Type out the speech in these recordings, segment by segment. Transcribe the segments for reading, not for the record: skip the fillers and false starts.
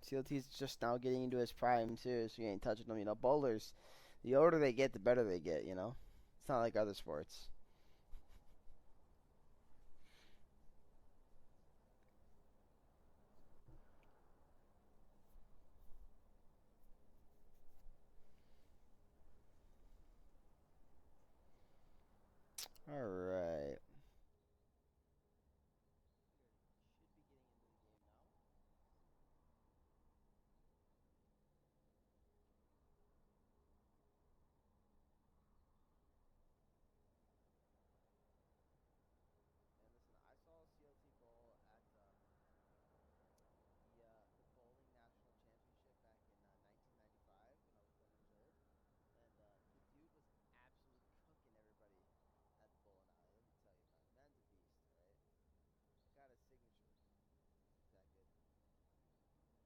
CLT's just now getting into his prime too, so you ain't touching them. Bowlers, the older they get, the better they get. It's not like other sports. All right. And listen, I saw CLT bowl at the bowling national championship back in 1995 when I was playing reserve, and the dude was absolutely cooking everybody at the bowling alley. Let me tell you, man, man's a beast, right? Got a signature. Is that good?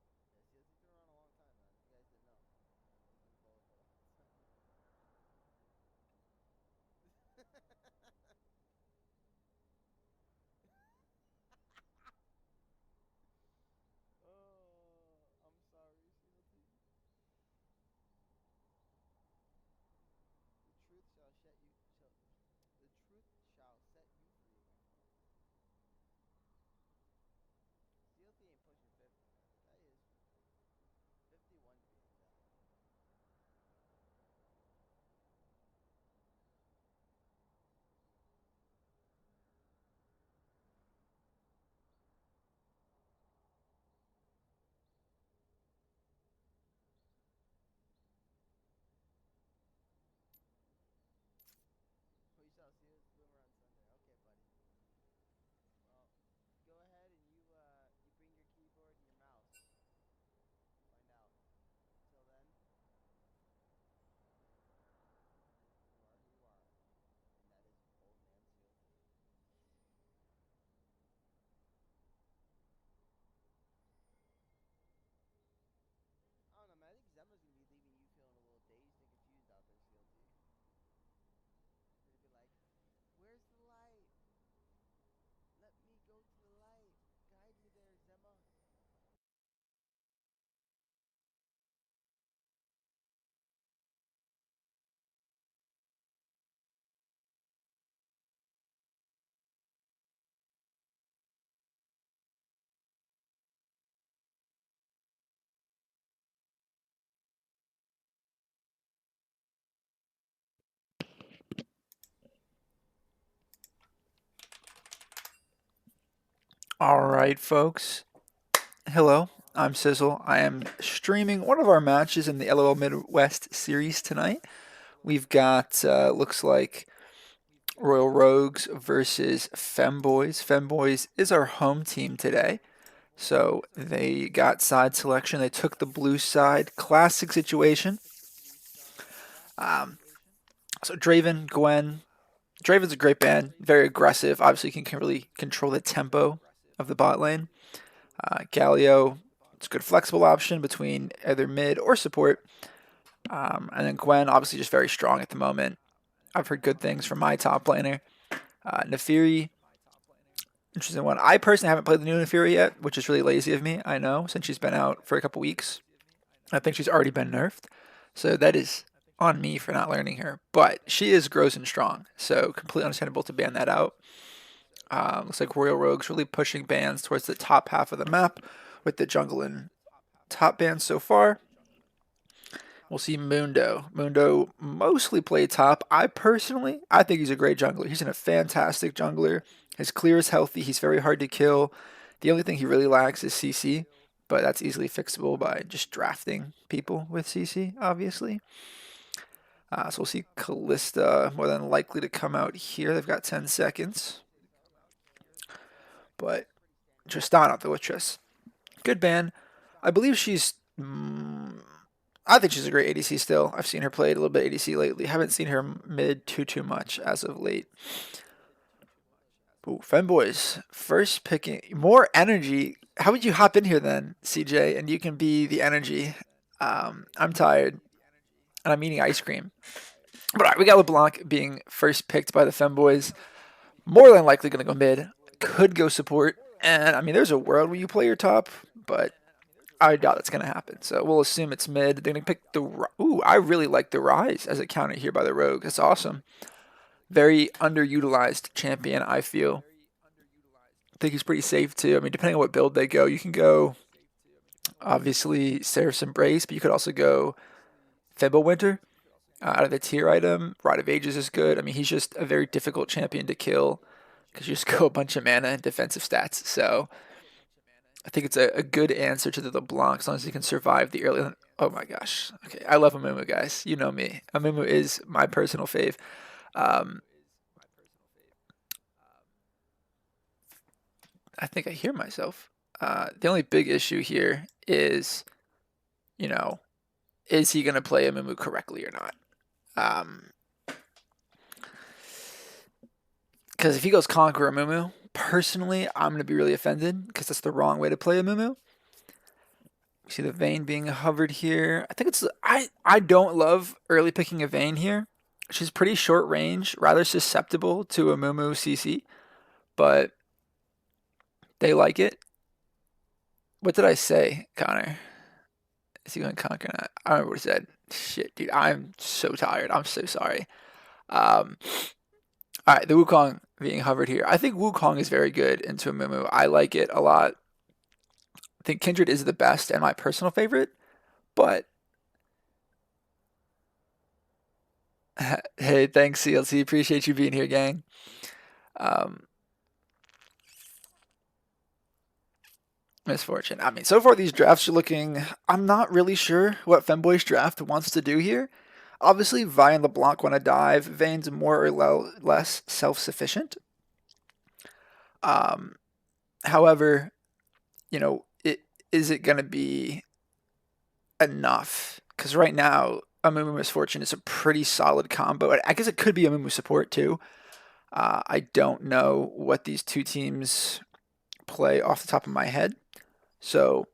Yeah, CLT's been around a long time, man. You guys didn't know. He's been bowling for a long time. I'm sorry, CLT. The truth shall set you. The truth shall set you free, my friend. CLT ain't pushing 50, man. That is 51 to be exact. We shall see this boomer on Sunday. Okay, buddy. Well, go ahead and you bring your keyboard and your mouse. Find out. Until then, you are who you are, and that is old man CLT. I don't know, man. I think Zemma's gonna be leaving you feeling a little dazed and confused out there, CLT. You're gonna be like, "Where's the light? Let me go to the light. Guide me there, Zemma." All right, folks. Hello, I'm Sizzle. I am streaming one of our matches in the LOL Midwest series tonight. We've got, looks like Royal Rogues versus Femboys. Femboys is our home team today. So they got side selection. They took the blue side. Classic situation. Um, so Draven, Gwen. Draven's a great band. Very aggressive. Obviously, can really control the tempo of the bot lane. Galio, it's a good flexible option between either mid or support. And then Gwen, obviously just very strong at the moment. I've heard good things from my top laner. Nefiri, interesting one. I personally haven't played the new Nefiri yet, which is really lazy of me, I know, since she's been out for a couple weeks. I think she's already been nerfed. So that is on me for not learning her. But she is gross and strong, so completely understandable to ban that out. Looks like Royal Rogue's really pushing bans towards the top half of the map with the jungle and top bans so far. We'll see Mundo. Mundo mostly play top. I think he's a great jungler. He's a fantastic jungler. His clear is healthy. He's very hard to kill. The only thing he really lacks is CC, but that's easily fixable by just drafting people with CC, obviously. So we'll see Callista more than likely to come out here. They've got 10 seconds. But Tristana, the Wittress. Good ban. I believe she's I think she's a great ADC still. I've seen her play a little bit ADC lately. Haven't seen her mid too much as of late. Ooh, Femboys, first picking more energy. How would you hop in here then, CJ, and you can be the energy? I'm tired and I'm eating ice cream. But all right, we got LeBlanc being first picked by the Femboys. More than likely going to go mid. Could go support. And I mean, there's a world where you play your top, but I doubt it's going to happen. So we'll assume it's mid. They're going to pick the. Ooh, I really like the Rise as a counter here by the Rogue. That's awesome. Very underutilized champion, I feel. I think he's pretty safe too. I mean, depending on what build they go, you can go obviously Seraph's Embrace, but you could also go Winter out of the tier item. Rite of Ages is good. I mean, he's just a very difficult champion to kill because you just go a bunch of mana and defensive stats. So I think it's a good answer to the LeBlanc as long as he can survive the early. Oh my gosh. Okay, I love Amumu, guys. You know me. Amumu is my personal fave. Um, I think I hear myself. The only big issue here is, you know, is he going to play Amumu correctly or not? Because if he goes Conqueror Amumu, personally, I'm going to be really offended because that's the wrong way to play Amumu. See the Vayne being hovered here. I think it's I don't love early picking a Vayne here. She's pretty short range, rather susceptible to a Mumu CC, but they like it. What did I say, Connor? Is he going to conquer? Not? I don't remember what he said. Shit, dude, I'm so tired. I'm so sorry. Um, all right, the Wukong being hovered here. I think Wukong is very good into a Mumu. I like it a lot. I think Kindred is the best and my personal favorite, but hey, thanks CLC. Appreciate you being here, gang. Um, Misfortune. I mean, so far these drafts are looking. I'm not really sure what Femboy's draft wants to do here. Obviously, Vi and LeBlanc want to dive. Vayne's more or less self-sufficient. Um, However, is it going to be enough? Because right now, Amumu Misfortune is a pretty solid combo. I guess it could be Amumu support too. I don't know what these two teams play off the top of my head. So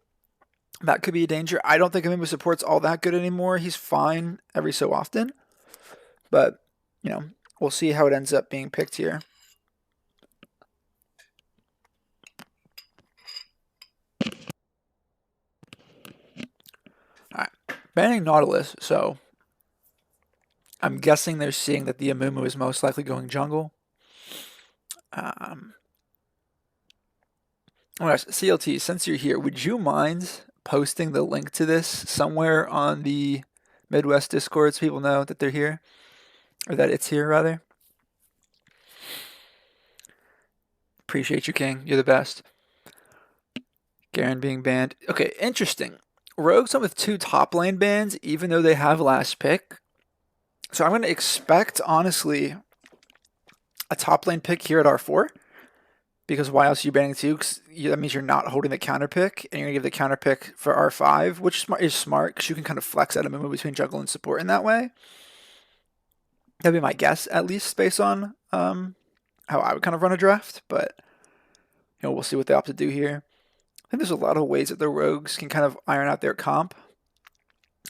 that could be a danger. I don't think Amumu support's all that good anymore. He's fine every so often. But, we'll see how it ends up being picked here. Alright. Banning Nautilus, so I'm guessing they're seeing that the Amumu is most likely going jungle. CLT, since you're here, would you mind posting the link to this somewhere on the Midwest Discord so people know that they're here? Or that it's here, rather? Appreciate you, King. You're the best. Garen being banned. Okay, interesting. Rogues went with 2 top lane bans, even though they have last pick. So I'm going to expect, honestly, a top lane pick here at R4. Because why else are you banning 2? Because that means you're not holding the counter pick, and you're going to give the counter pick for R5, which is smart, because you can kind of flex out a movement between jungle and support in that way. That'd be my guess, at least, based on how I would kind of run a draft. But, we'll see what they opt to do here. I think there's a lot of ways that the rogues can kind of iron out their comp.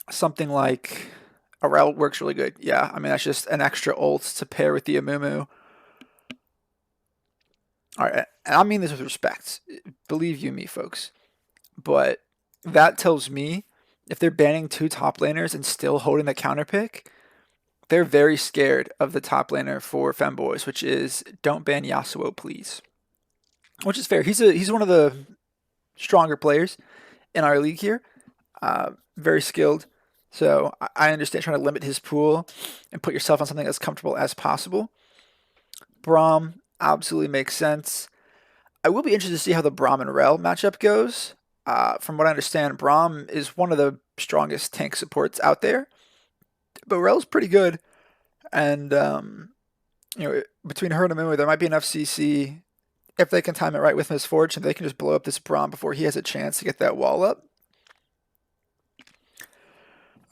Something like Aurel works really good. Yeah, I mean, that's just an extra ult to pair with the Amumu. All right, and I mean this with respect. Believe you me, folks. But that tells me if they're banning 2 top laners and still holding the counter pick, they're very scared of the top laner for Femboys, which is don't ban Yasuo, please. Which is fair. He's one of the stronger players in our league here. Very skilled. So I understand trying to limit his pool and put yourself on something as comfortable as possible. Braum absolutely makes sense. I will be interested to see how the Braum and Rel matchup goes. From what I understand, Braum is one of the strongest tank supports out there, but Rel's pretty good. And between her and Amumu, there might be enough CC if they can time it right with Misfortune. They can just blow up this Braum before he has a chance to get that wall up.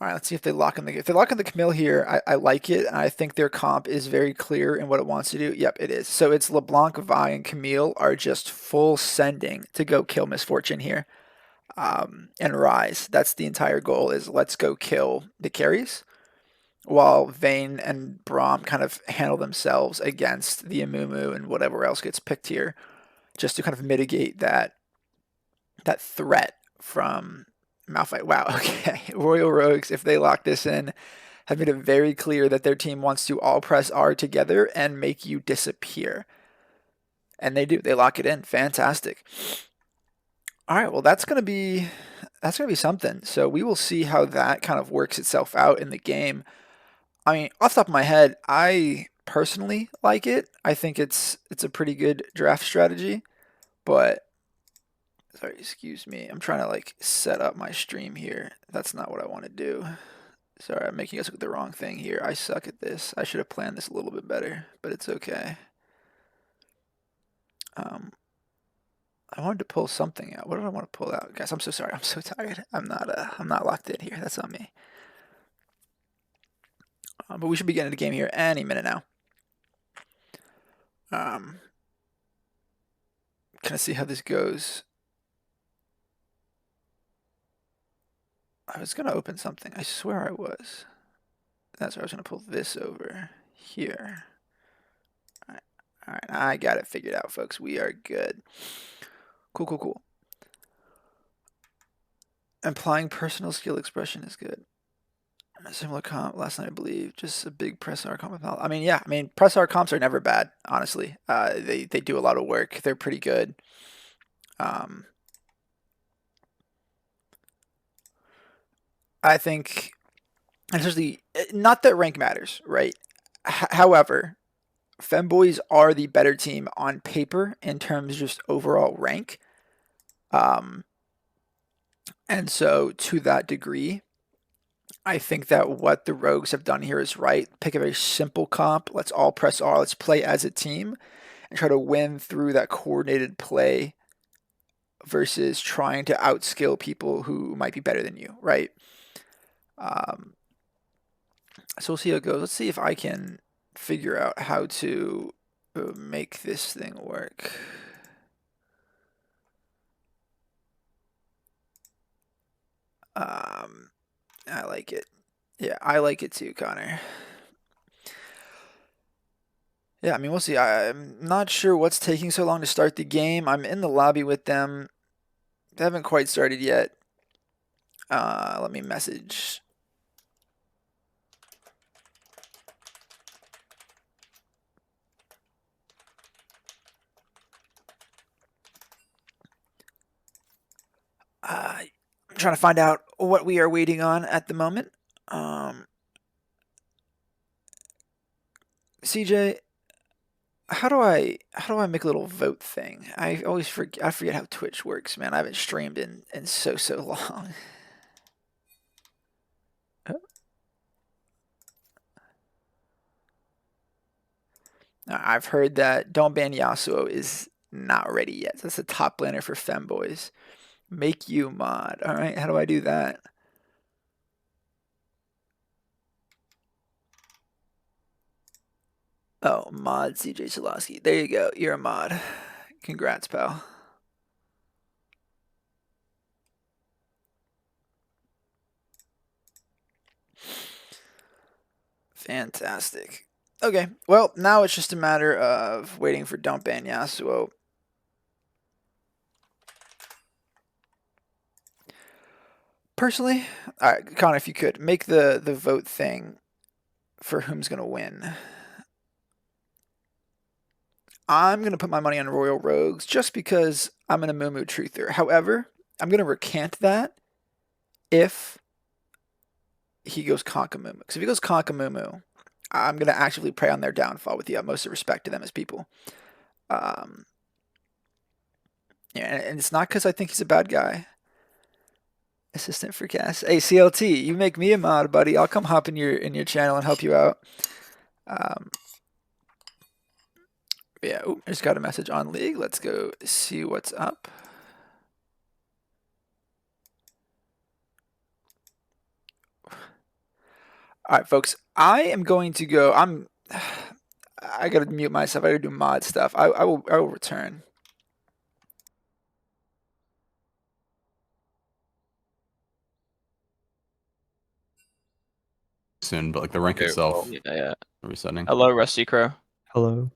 All right, let's see if they lock in the. If they lock in the Camille here, I like it, and I think their comp is very clear in what it wants to do. Yep, it is. So it's LeBlanc, Vi, and Camille are just full sending to go kill Misfortune here, and Rise. That's the entire goal. Is let's go kill the carries. while Vayne and Braum kind of handle themselves against the Amumu and whatever else gets picked here, just to kind of mitigate that threat from Malphite. Wow, okay. Royal Rogues, if they lock this in, have made it very clear that their team wants to all press R together and make you disappear. And they do. They lock it in. Fantastic. All right, well that's gonna be something. So we will see how that kind of works itself out in the game. I mean, off the top of my head, I personally like it. I think it's a pretty good draft strategy. But sorry, excuse me. I'm trying to like set up my stream here. That's not what I want to do. Sorry, I'm making us look at the wrong thing here. I suck at this. I should have planned this a little bit better, but it's okay. Um, I wanted to pull something out. What did I want to pull out, guys? I'm so sorry. I'm so tired. I'm not locked in here. That's on me. But we should be getting into the game here any minute now. Um, can I see how this goes? I was gonna open something. I swear I was. That's why I was gonna pull this over here. All right, I got it figured out, folks. We are good. Cool, cool, cool. Implying personal skill expression is good. A similar comp last night, I believe. Just a big press R comp. I mean, yeah. I mean, press R comps are never bad. Honestly, they do a lot of work. They're pretty good. Um, I think, especially not that rank matters, right? However, Femboys are the better team on paper in terms of just overall rank. Um, and so to that degree, I think that what the Rogues have done here is right. Pick a very simple comp. Let's all press R. Let's play as a team and try to win through that coordinated play versus trying to outskill people who might be better than you, right? Um, so we'll see how it goes. Let's see if I can figure out how to make this thing work. I like it. Yeah, I like it too, Connor. Yeah, I mean, we'll see. I'm not sure what's taking so long to start the game. I'm in the lobby with them. They haven't quite started yet. Let me message. I'm trying to find out what we are waiting on at the moment. CJ, how do I make a little vote thing? I forget how Twitch works, man. I haven't streamed in so long. I've heard that Don't Ban Yasuo is not ready yet. That's the top laner for Femboys. Make you mod. All right, how do I do that? Oh, mod CJ Solosky. There you go. You're a mod. Congrats, pal. Fantastic. Okay, well, now it's just a matter of waiting for Don't Ban Yasuo. Personally, all right, Connor, if you could make the vote thing for whom's gonna win. I'm gonna put my money on Royal Rogues just because I'm an Amumu truther. However, I'm gonna recant that if he goes Conkamumu. Because if he goes Conkamumu, I'm gonna actively prey on their downfall with the utmost respect to them as people. Um, yeah, and it's not because I think he's a bad guy. Assistant for cast. Hey CLT, you make me a mod, buddy. I'll come hop in your channel and help you out. Um, yeah, ooh, I just got a message on League. Let's go see what's up. All right, folks. I am going to go. I gotta mute myself. I gotta do mod stuff. I will return. soon, but like the rank Okay, well, itself, Yeah, yeah. resetting. Hello, Rusty Crow. hello.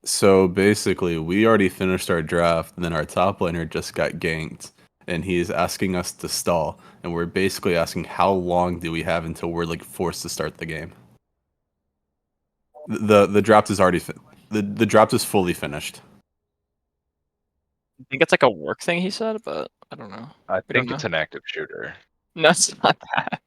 So basically, we already finished our draft, and then our top laner just got ganked, and he's asking us to stall, and we're basically asking how long do we have until we're like forced to start the game. The draft is already the draft is fully finished. I think it's like a work thing he said, but I don't know. I We don't think know. it's an active shooter. No, it's not that.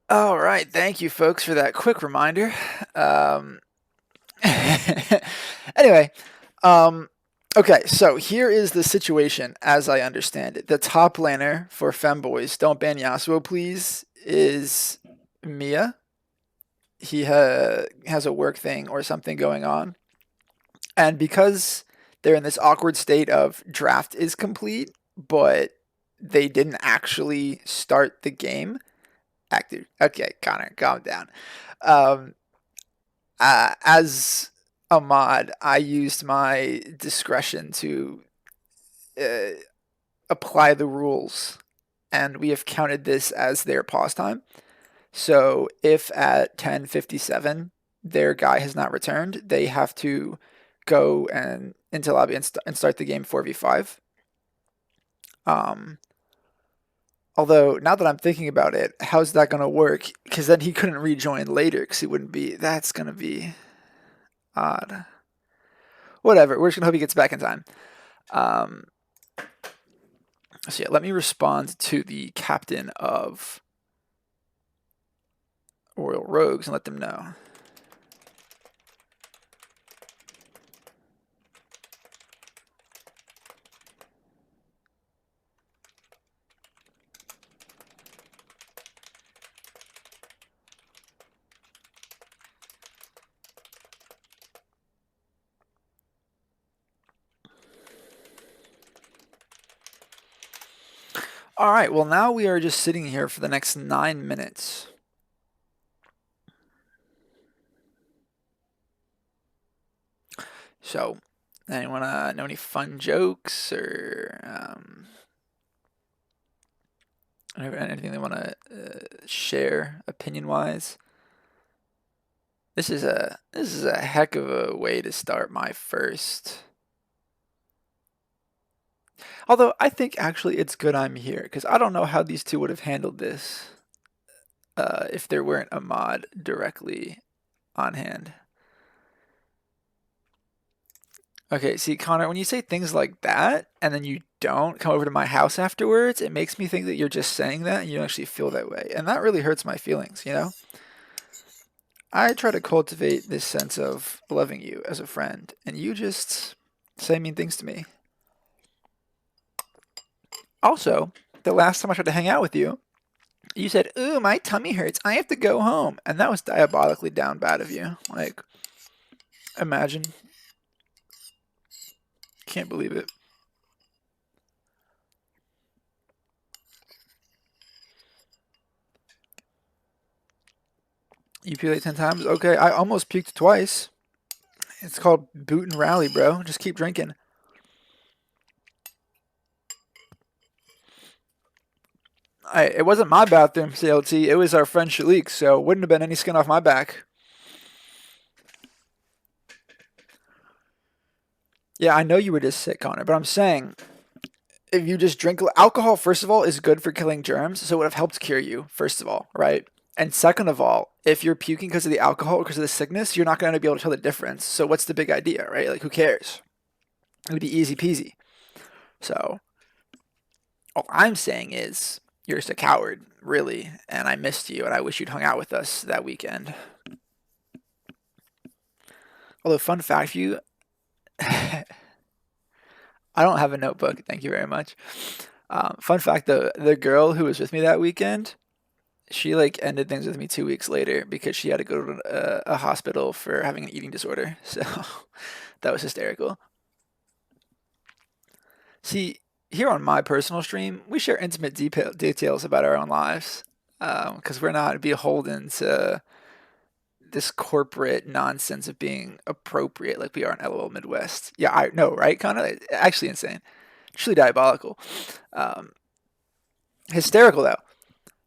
All right, thank you, folks, for that quick reminder. Anyway, okay, so here is the situation as I understand it. The top laner for Femboys, don't ban Yasuo, please, is Mia. He has a work thing or something going on. And because they're in this awkward state of draft is complete, but they didn't actually start the game. Active. Okay, Connor, calm down. Um, as a mod, I used my discretion to uh, apply the rules, and we have counted this as their pause time. So if at 10:57 their guy has not returned, they have to go and into lobby and start the game 4v5. Although now that I'm thinking about it, how's that gonna work? Because then he couldn't rejoin later because he wouldn't be. That's gonna be odd. Whatever. We're just gonna hope he gets back in time. Um, so yeah, let me respond to the captain of Royal Rogues and let them know. All right, well, now we are just sitting here for the next 9 minutes. So, anyone know any fun jokes or anything they want to share opinion-wise? This is a heck of a way to start my first Although I think actually it's good I'm here because I don't know how these two would have handled this if there weren't a mod directly on hand. Okay, see, Connor, when you say things like that and then you don't come over to my house afterwards, it makes me think that you're just saying that and you don't actually feel that way. And that really hurts my feelings, you know? I try to cultivate this sense of loving you as a friend, and you just say mean things to me. Also, the last time I tried to hang out with you, you said, "Ooh, my tummy hurts. I have to go home." And that was diabolically down bad of you. Like, imagine. Can't believe it. You puked 10 times? Okay, I almost puked twice. It's called boot and rally, bro. Just keep drinking. It wasn't my bathroom, CLT. It was our friend Shalik, so wouldn't have been any skin off my back. Yeah, I know you were just sick, Connor, but I'm saying if you just drink alcohol, first of all, is good for killing germs, so it would have helped cure you, first of all, right? And second of all, if you're puking because of the alcohol or because of the sickness, you're not going to be able to tell the difference. So what's the big idea, right? Like, who cares? It would be easy peasy. So all I'm saying is you're just a coward, really, and I missed you, and I wish you'd hung out with us that weekend. Although, fun fact for you, I don't have a notebook. Thank you very much. Fun fact: the girl who was with me that weekend, she like ended things with me 2 weeks later because she had to go to a hospital for having an eating disorder. So that was hysterical. See, here on my personal stream, we share intimate details about our own lives because we're not beholden to this corporate nonsense of being appropriate like we are in LOL Midwest. Yeah, I know, right? Kind of actually insane, truly diabolical, um, hysterical though.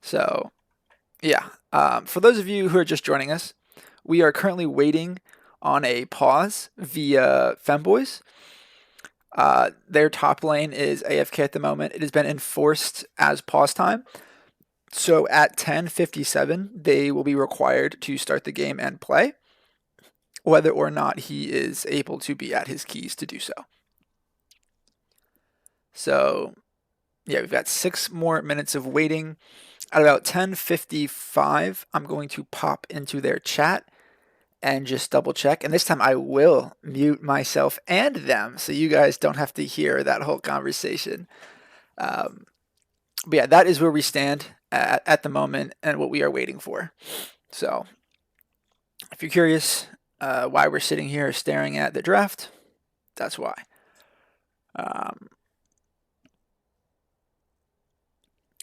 So yeah, for those of you who are just joining us, we are currently waiting on a pause via Femboys. Their top lane is AFK at the moment. It has been enforced as pause time. So at 10:57, they will be required to start the game and play, whether or not he is able to be at his keys to do so. So, yeah, we've got 6 more minutes of waiting. At about 10:55, I'm going to pop into their chat and just double check. And this time I will mute myself and them so you guys don't have to hear that whole conversation. But yeah, that is where we stand at the moment and what we are waiting for. So if you're curious why we're sitting here staring at the draft, that's why.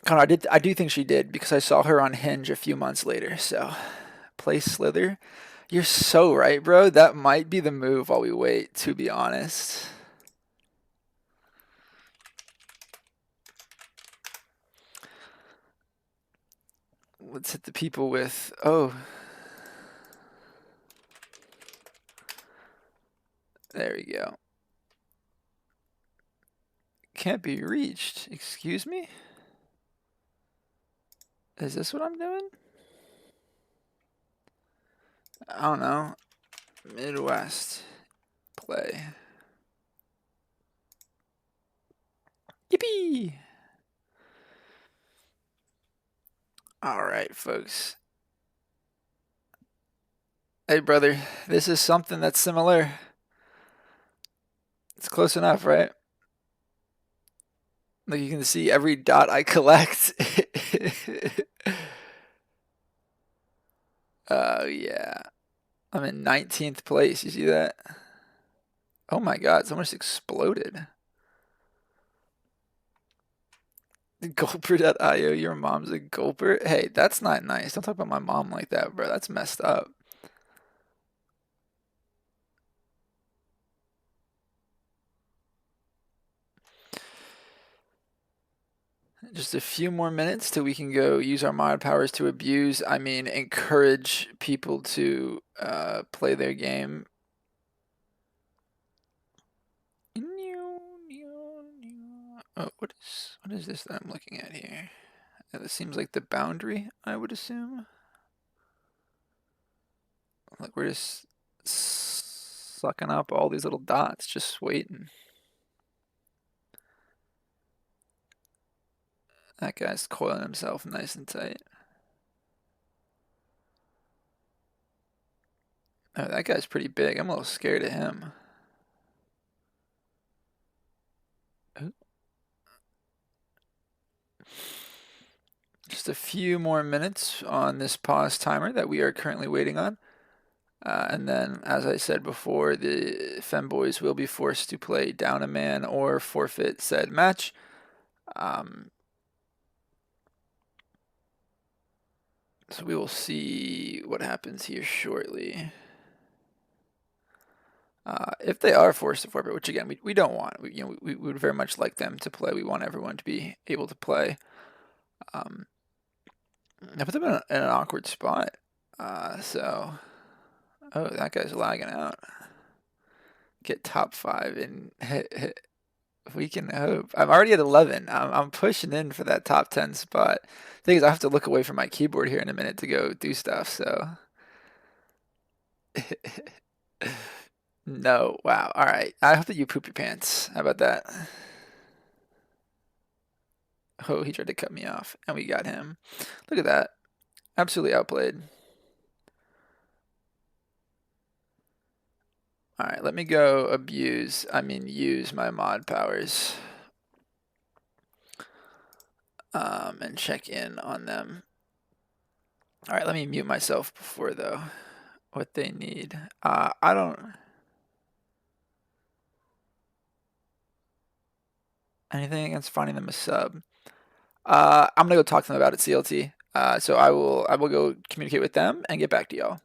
Connor, I do think she did because I saw her on Hinge a few months later. So play Slither. You're so right, bro. That might be the move while we wait, to be honest. Let's hit the people with, oh. There we go. Can't be reached. Excuse me? Is this what I'm doing? I don't know. Midwest. Play. Yippee! Alright, folks. Hey, brother. This is something that's similar. It's close enough, right? Like you can see every dot I collect. Oh, yeah. I'm in 19th place. You see that? Oh my god, someone just exploded. Gulper.io, your mom's a gulper? Hey, that's not nice. Don't talk about my mom like that, bro. That's messed up. Just a few more minutes till we can go use our mod powers to abuse, I mean, encourage people to play their game. Oh, what is this that I'm looking at here? This seems like the boundary, I would assume. Like we're just sucking up all these little dots, just waiting. That guy's coiling himself nice and tight. Oh, that guy's pretty big. I'm a little scared of him. Oh. Just a few more minutes on this pause timer that we are currently waiting on. And then, as I said before, the Femboys will be forced to play down a man or forfeit said match. So we will see what happens here shortly. If they are forced to forfeit, which again we don't want, we would very much like them to play. We want everyone to be able to play. I put them in an awkward spot. So, oh, that guy's lagging out. Get top 5 and we can hope. I'm already at 11. I'm pushing in for that top 10 spot. The thing is, I have to look away from my keyboard here in a minute to go do stuff. So. No, wow. All right. I hope that you poop your pants. How about that? Oh, he tried to cut me off, and we got him. Look at that. Absolutely outplayed. All right, let me go use my mod powers. And check in on them. All right, let me mute myself before, though, what they need. I don't... Anything against finding them a sub? I'm gonna go talk to them about it, CLT. So I will go communicate with them and get back to y'all.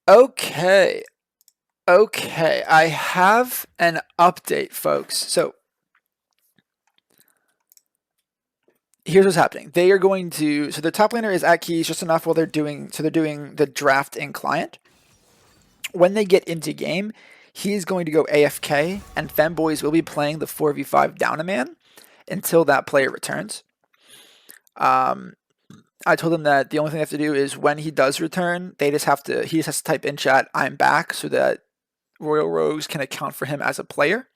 Okay. Okay, I have an update, folks. So here's what's happening. They are going to, so the top laner is at keys just enough while they're doing the draft in client. When they get into game, he's going to go AFK, and Femboys will be playing the 4v5 down a man. until that player returns. I told them that the only thing they have to do is when he does return, he just has to type in chat, "I'm back," so that Royal Rogues can account for him as a player.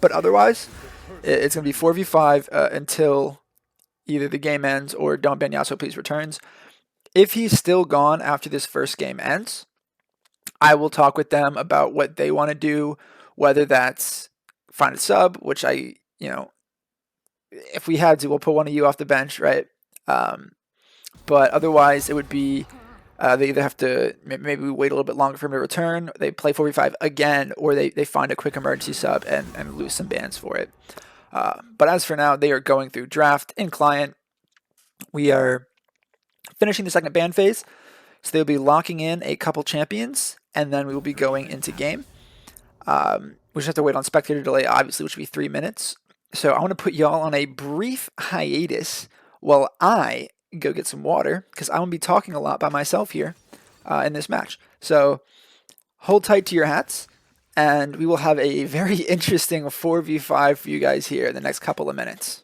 But otherwise, it's going to be 4v5 until either the game ends or Don't Ban Yasuo Please returns. If he's still gone after this first game ends, I will talk with them about what they want to do, whether that's find a sub, which if we had to, we'll put one of you off the bench, right? But otherwise, it would be they either have to maybe we wait a little bit longer for him to return, they play 4v5 again, or they find a quick emergency sub and lose some bans for it. But as for now, they are going through draft in client. We are finishing the second ban phase, so they'll be locking in a couple champions, and then we will be going into game. We just have to wait on spectator delay, obviously, which will be 3 minutes. So I want to put y'all on a brief hiatus while I go get some water, because I won't be talking a lot by myself here in this match. So hold tight to your hats, and we will have a very interesting 4v5 for you guys here in the next couple of minutes.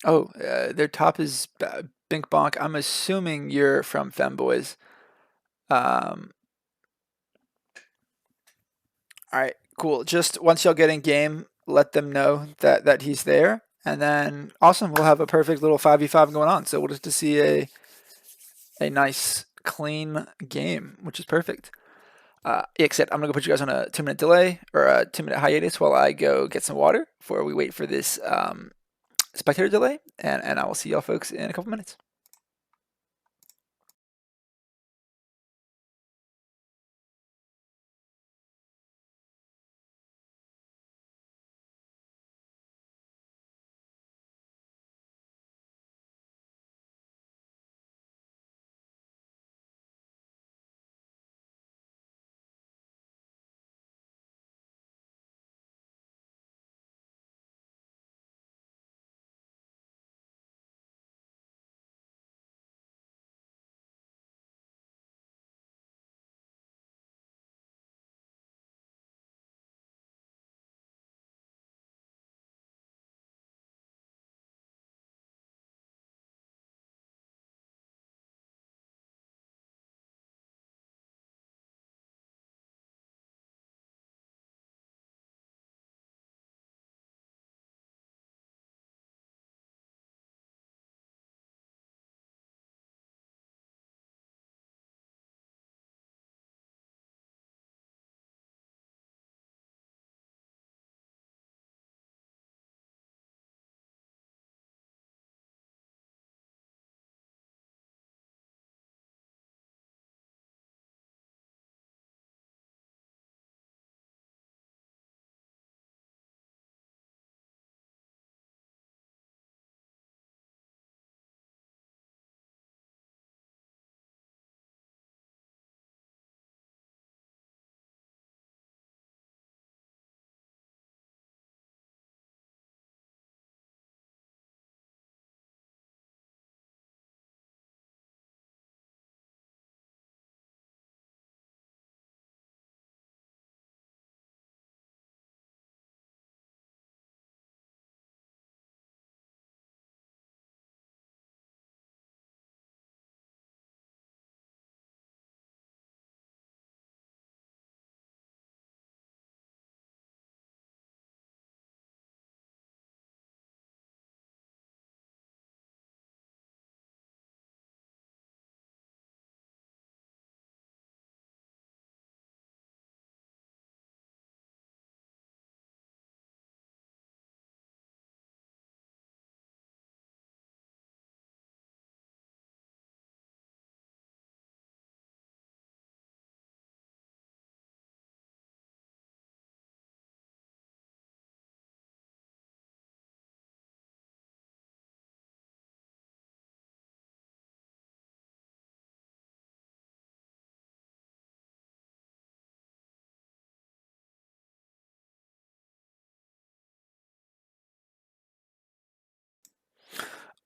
Oh, their top is Bink Bonk. I'm assuming you're from Femboys. Um, all right, cool. Just once y'all get in game, let them know that he's there, and then awesome. We'll have a perfect little 5v5 going on. So we'll just to see a nice clean game, which is perfect. Except I'm gonna go put you guys on a 2 minute delay or a 2 minute hiatus while I go get some water before we wait for this spectator delay, and I will see y'all folks in a couple minutes.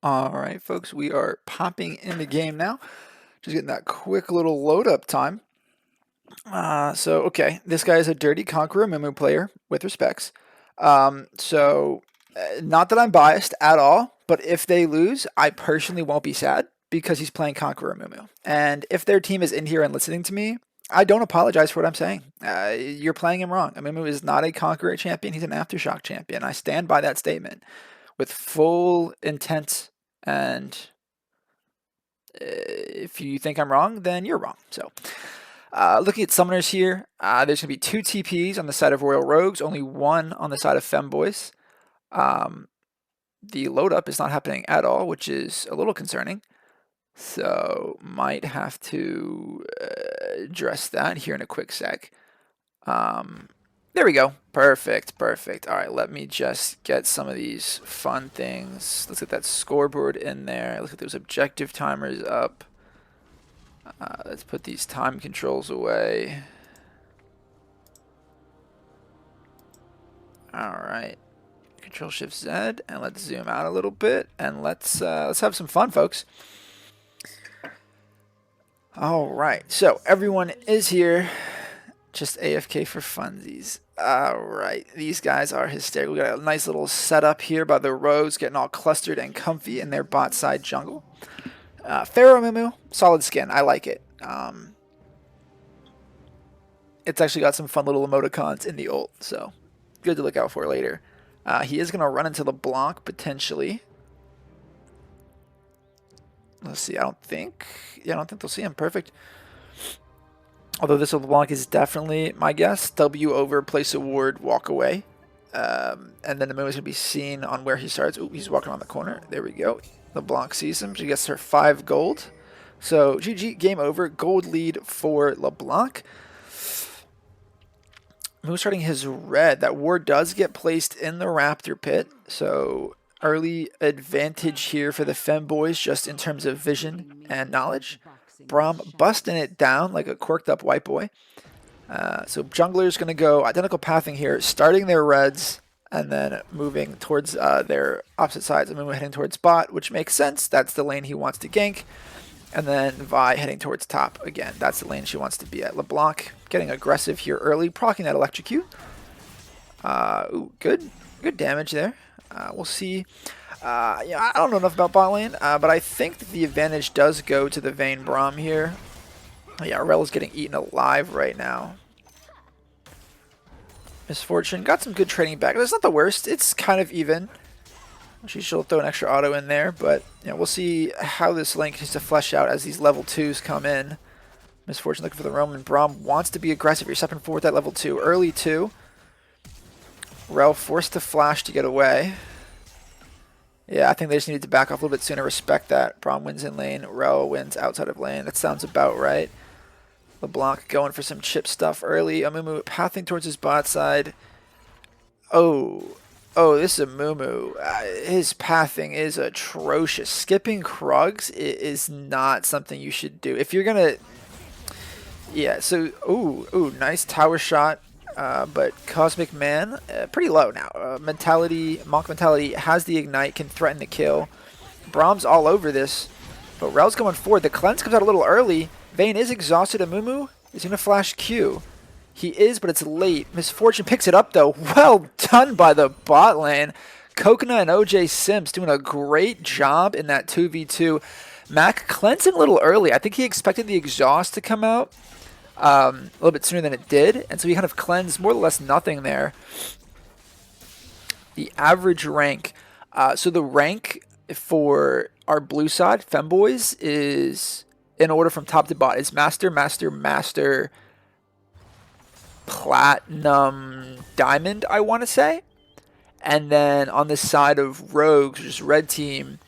All right, folks, we are popping in the game now. Just getting that quick little load up time. Okay, this guy is a dirty Conqueror Mumu player, with respects. Not that I'm biased at all, but if they lose, I personally won't be sad because he's playing Conqueror Mumu. And if their team is in here and listening to me, I don't apologize for what I'm saying. You're playing him wrong. Mumu is not a Conqueror champion, he's an Aftershock champion. I stand by that statement with full intent, and if you think I'm wrong, then you're wrong. So, looking at summoners here, there's going to be 2 TPs on the side of Royal Rogues, only 1 on the side of Femboys. The load up is not happening at all, which is a little concerning. So, might have to address that here in a quick sec. There we go. Perfect, perfect. All right, let me just get some of these fun things. Let's get that scoreboard in there. Let's get those objective timers up. Let's put these time controls away. All right. Control Shift Z, and let's zoom out a little bit, and let's have some fun, folks. All right. So everyone is here. Just AFK for funsies. Alright, these guys are hysterical. We got a nice little setup here by the rogues, getting all clustered and comfy in their bot side jungle. Pharaoh Mumu, solid skin. I like it. It's actually got some fun little emoticons in the ult, so good to look out for later. He is going to run into LeBlanc, potentially. Let's see, I don't think they'll see him. Perfect. Although this LeBlanc is definitely my guess. W over, place a ward, walk away. And then the move is going to be seen on where he starts. Ooh, he's walking on the corner. There we go. LeBlanc sees him. She gets her 5 gold. So GG, game over. Gold lead for LeBlanc. Moose starting his red. That ward does get placed in the Raptor pit. So early advantage here for the Femboys just in terms of vision and knowledge. Braum busting it down like a quirked up white boy. So jungler's going to go identical pathing here, starting their reds and then moving towards their opposite sides. And then we're heading towards bot, which makes sense. That's the lane he wants to gank. And then Vi heading towards top again. That's the lane she wants to be at. LeBlanc getting aggressive here early, proccing that electrocute. Ooh, good damage there. We'll see. I don't know enough about bot lane, but I think that the advantage does go to the Vayne Braum here. Yeah, Aurela's getting eaten alive right now. Misfortune got some good trading back. That's not the worst. It's kind of even. She'll throw an extra auto in there, but we'll see how this lane continues to flesh out as these level 2s come in. Misfortune looking for the Roman. Braum wants to be aggressive. You're stepping forward that level 2. Early 2. Rel forced to flash to get away. Yeah, I think they just needed to back off a little bit sooner. Respect that. Braum wins in lane. Rel wins outside of lane. That sounds about right. LeBlanc going for some chip stuff early. Amumu pathing towards his bot side. Oh, this is Amumu. His pathing is atrocious. Skipping Krugs is not something you should do. If you're going to... Yeah, so... Ooh, nice tower shot. But Cosmic Man, pretty low now. Monk Mentality has the Ignite, can threaten the kill. Braum's all over this, but Rel's going forward. The cleanse comes out a little early. Vayne is exhausted. Amumu is going to flash Q. He is, but it's late. Misfortune picks it up, though. Well done by the bot lane. Coconut and OJ Sims doing a great job in that 2v2. Mac cleansing a little early. I think he expected the exhaust to come out a little bit sooner than it did, and so he kind of cleansed more or less nothing there. The average rank, so the rank for our blue side, Femboys, is in order from top to bottom. It's Master, Master, Master, Platinum, Diamond, I want to say. And then on the side of Rogues, which is red team,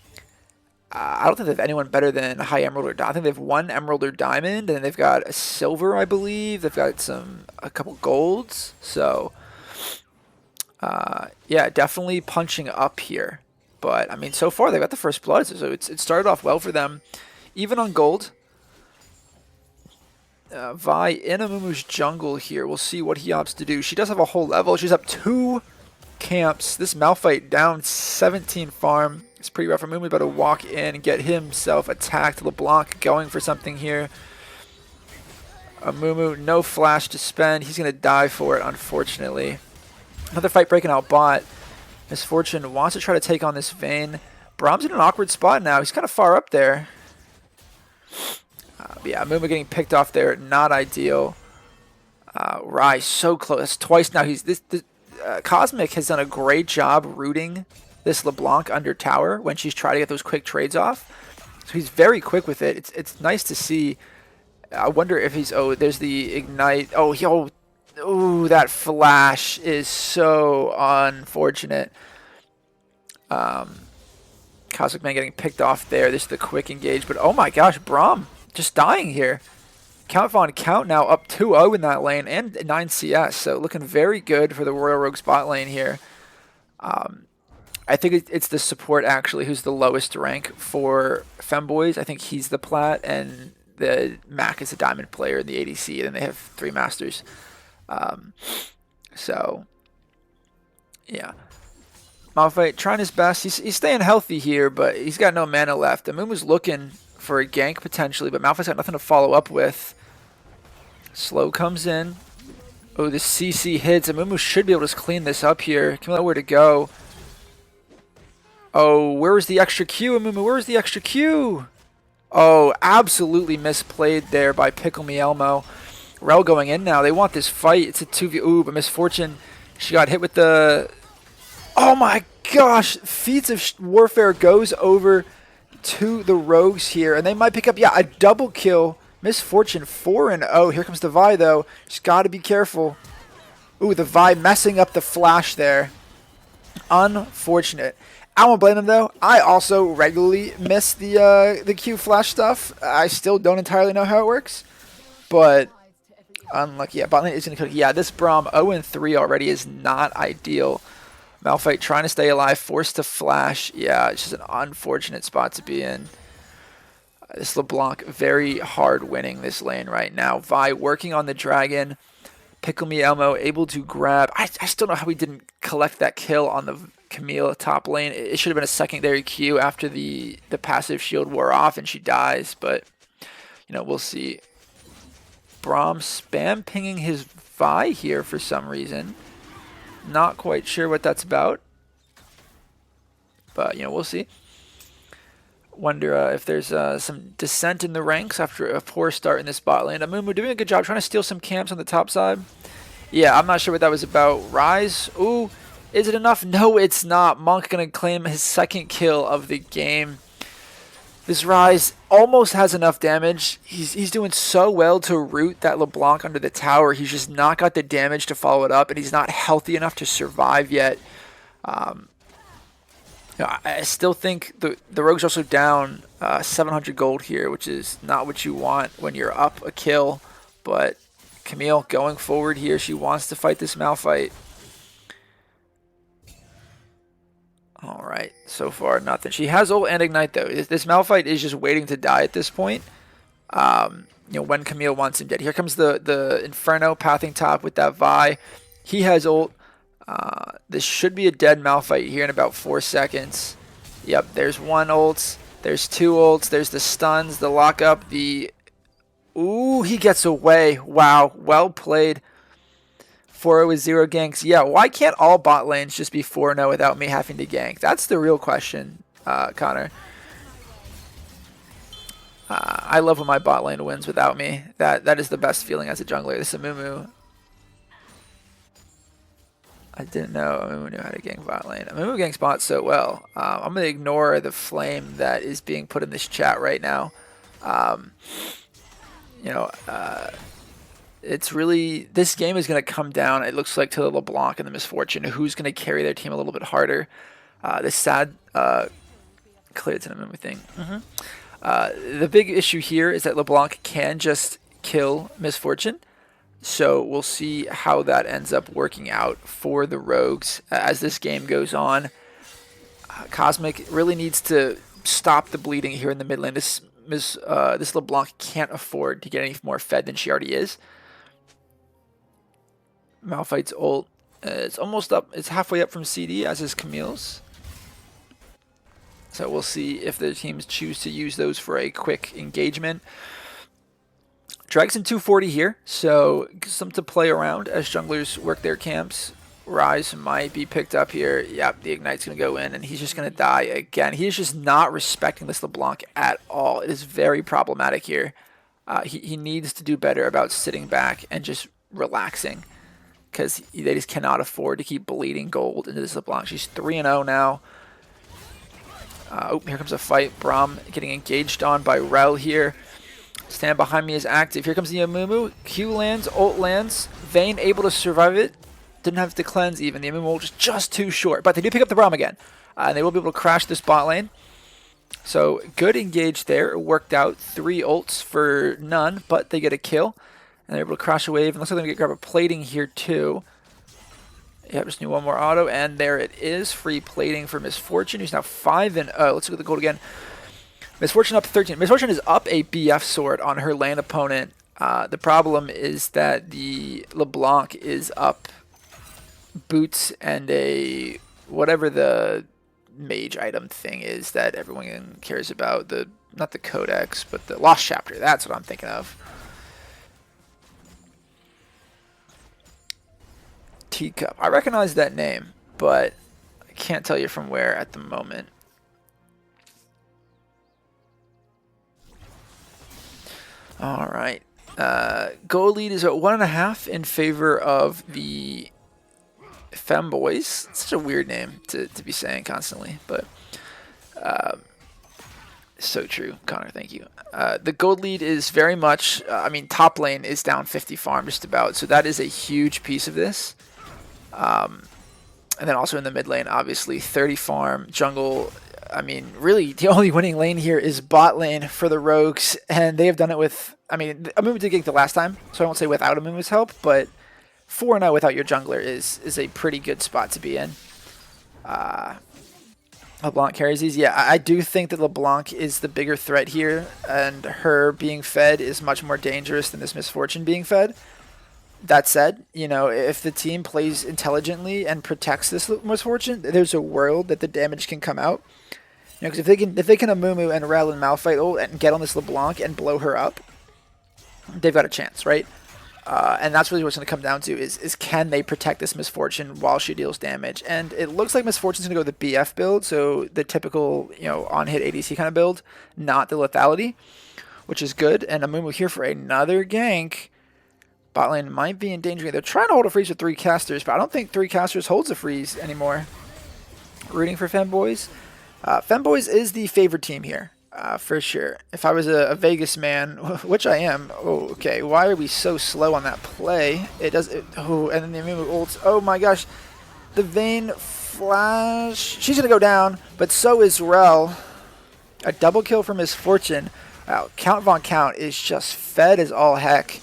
I don't think they have anyone better than a high Emerald or Diamond. I think they have 1 Emerald or Diamond, and then they've got a Silver, I believe. They've got a couple Golds. So, yeah, definitely punching up here. But, I mean, so far they've got the first blood, so it started off well for them. Even on Gold. Vi in Amumu's jungle here. We'll see what he opts to do. She does have a whole level. She's up 2 camps. This Malphite down 17 farm. It's pretty rough. Amumu about to walk in and get himself attacked. LeBlanc going for something here. Amumu, no flash to spend. He's going to die for it, unfortunately. Another fight breaking out bot. Misfortune wants to try to take on this Vayne. Brahm's in an awkward spot now. He's kind of far up there. But yeah, Amumu getting picked off there. Not ideal. Rai so close. That's twice now. Cosmic has done a great job rooting this LeBlanc under tower when she's trying to get those quick trades off. So he's very quick with it. It's nice to see. I wonder if he's... Oh, there's the ignite. Oh, that flash is so unfortunate. Cosmic Man getting picked off there. This is the quick engage. But oh my gosh, Braum just dying here. Count Von Count now up 2-0 in that lane and 9 CS. So looking very good for the Royal Rogue spot lane here. I think it's the support actually who's the lowest rank for Femboys. I think he's the plat and the Mac is a diamond player in the ADC, and then they have 3 masters. So yeah, Malphite trying his best. He's staying healthy here, but he's got no mana left. Amumu's looking for a gank potentially, but Malphite's got nothing to follow up with. Slow comes in. Oh, the CC hits. Amumu should be able to clean this up here. Can we know where to go? Oh, where was the extra Q, Amumu? Where was the extra Q? Oh, absolutely misplayed there by Pickle Me Elmo. Rel going in now. They want this fight. It's a 2v. Ooh, but Misfortune. She got hit with the... Oh my gosh. Feats of Warfare goes over to the Rogues here. And they might pick up, yeah, a double kill. Misfortune 4-0. Here comes the Vi, though. Just got to be careful. Ooh, the Vi messing up the flash there. Unfortunate. I won't blame him, though. I also regularly miss the Q flash stuff. I still don't entirely know how it works. But unlucky. Yeah, bot lane is going to cook. Yeah, this Braum 0-3 already is not ideal. Malphite trying to stay alive, forced to flash. Yeah, it's just an unfortunate spot to be in. This LeBlanc very hard winning this lane right now. Vi working on the dragon. Pickle Me Elmo able to grab. I still don't know how he didn't collect that kill on the Camille top lane. It should have been a secondary Q after the passive shield wore off and she dies, but you know, we'll see. Braum spam pinging his Vi here for some reason. Not quite sure what that's about, but you know, we'll see. Wonder if there's some descent in the ranks after a poor start in this bot lane. Amumu doing a good job trying to steal some camps on the top side. Yeah, I'm not sure what that was about. Rise. Ooh, is it enough? No, it's not. Monk going to claim his second kill of the game. This Rise almost has enough damage. He's doing so well to root that LeBlanc under the tower. He's just not got the damage to follow it up, and he's not healthy enough to survive yet. I still think the Rogue's also down 700 gold here, which is not what you want when you're up a kill. But Camille going forward here. She wants to fight this Malphite. All right, so far nothing. She has ult and ignite though. This Malphite is just waiting to die at this point. You know, when Camille wants him dead. Here comes the Inferno pathing top with that Vi. He has ult. This should be a dead Malphite here in about 4 seconds. Yep, there's one ult. There's 2 ults. There's the stuns, the lockup, the... Ooh, he gets away. Wow, well played. 4-0 with 0 ganks. Yeah, why can't all bot lanes just be 4-0 without me having to gank? That's the real question, Connor. I love when my bot lane wins without me. That is the best feeling as a jungler. This is Amumu. I didn't know Amumu knew how to gank bot lane. Amumu ganks bot so well. I'm going to ignore the flame that is being put in this chat right now. You know, it's really... This game is going to come down, it looks like, to the LeBlanc and the Misfortune, who's going to carry their team a little bit harder. This sad... clear it's an Amumu thing. The big issue here is that LeBlanc can just kill Misfortune. So we'll see how that ends up working out for the Rogues as this game goes on. Cosmic really needs to stop the bleeding here in the mid lane. This LeBlanc can't afford to get any more fed than she already is. Malphite's ult. It's almost up. It's halfway up from CD, as is Camille's. So we'll see if the teams choose to use those for a quick engagement. Drags in 240 here, so some to play around as junglers work their camps. Rise might be picked up here. Yep, the Ignite's going to go in, and he's just going to die again. He is just not respecting this LeBlanc at all. It is very problematic here. He needs to do better about sitting back and just relaxing, because they just cannot afford to keep bleeding gold into this LeBlanc. She's 3-0 now. Oh, here comes a fight. Braum getting engaged on by Rel here. Stand behind me is active. Here comes the Amumu. Q lands, ult lands. Vayne able to survive it. Didn't have to cleanse even. The Amumu ult was just too short. But they do pick up the Braum again. And they will be able to crash this bot lane. So good engage there. It worked out. 3 ults for none, but they get a kill. And they're able to crash a wave. And looks like they're going to grab a plating here too. Yeah, just need one more auto. And there it is. Free plating for Misfortune. He's now 5-0. Let's look at the gold again. Misfortune up 13. Misfortune is up a BF sword on her lane opponent. The problem is that the LeBlanc is up boots and a whatever the mage item thing is that everyone cares about. Not the Codex, but the Lost Chapter. That's what I'm thinking of. Teacup. I recognize that name, but I can't tell you from where at the moment. All right. Goal lead is at 1.5 in favor of the Femboys. It's such a weird name to be saying constantly, but so true, Connor. Thank you. The gold lead is very much. I mean, top lane is down 50 farm just about, so that is a huge piece of this. And then also in the mid lane, obviously 30 farm jungle. I mean, really, the only winning lane here is bot lane for the Rogues, and they have done it with, I mean, Amumu did gank the last time, so I won't say without Amumu's help, but 4-0 without your jungler is a pretty good spot to be in. LeBlanc carries these. Yeah, I do think that LeBlanc is the bigger threat here, and her being fed is much more dangerous than this Misfortune being fed. That said, you know, if the team plays intelligently and protects this Misfortune, there's a world that the damage can come out. You know, because if they can Amumu and Rel and Malphite ult and get on this LeBlanc and blow her up, they've got a chance, right? And that's really what's going to come down to is can they protect this Misfortune while she deals damage? And it looks like Misfortune's going to go the BF build, so the typical, you know, on-hit ADC kind of build, not the lethality, which is good. And Amumu here for another gank. Bot lane might be in danger. They're trying to hold a freeze with 3 casters, but I don't think 3 casters holds a freeze anymore. Rooting for Femboys. Femboys is the favored team here, for sure. If I was a Vegas man, which I am, oh, okay, why are we so slow on that play? It does, oh, and then the Amumu ults, oh my gosh. The Vayne flash, she's going to go down, but so is Rel. A double kill for Misfortune. Wow, Count Von Count is just fed as all heck.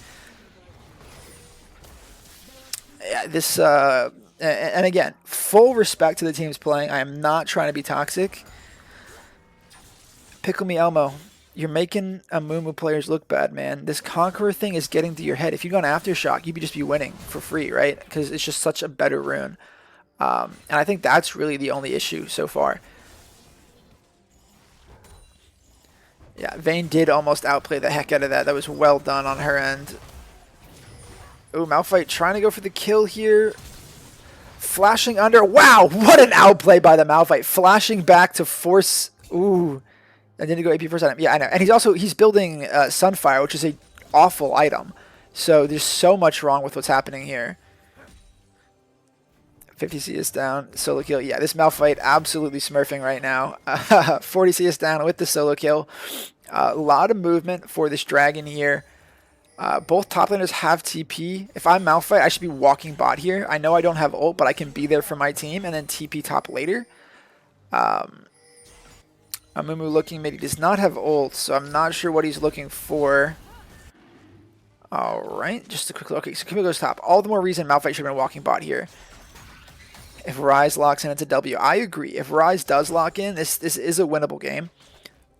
Yeah, this, and again, full respect to the teams playing. I am not trying to be toxic. Pickle me Elmo. You're making Amumu players look bad, man. This Conqueror thing is getting to your head. If you'd gone Aftershock, you'd just be winning for free, right? Because it's just such a better rune. And I think that's really the only issue so far. Yeah, Vayne did almost outplay the heck out of that. That was well done on her end. Ooh, Malphite trying to go for the kill here. Flashing under. Wow, what an outplay by the Malphite. Flashing back to force. Ooh. And didn't go AP first item. Yeah, I know. And he's building Sunfire, which is an awful item. So there's so much wrong with what's happening here. 50 CS down, solo kill. Yeah, this Malphite absolutely smurfing right now. 40 CS down with the solo kill. A lot of movement for this dragon here. Both top laners have TP. If I'm Malphite, I should be walking bot here. I know I don't have ult, but I can be there for my team and then TP top later. Amumu looking mid. He does not have ult, so I'm not sure what he's looking for. Alright, just a quick look. Okay, so Kimi goes top. All the more reason Malphite should have been walking bot here. If Ryze locks in, it's a W. I agree. If Ryze does lock in, this is a winnable game.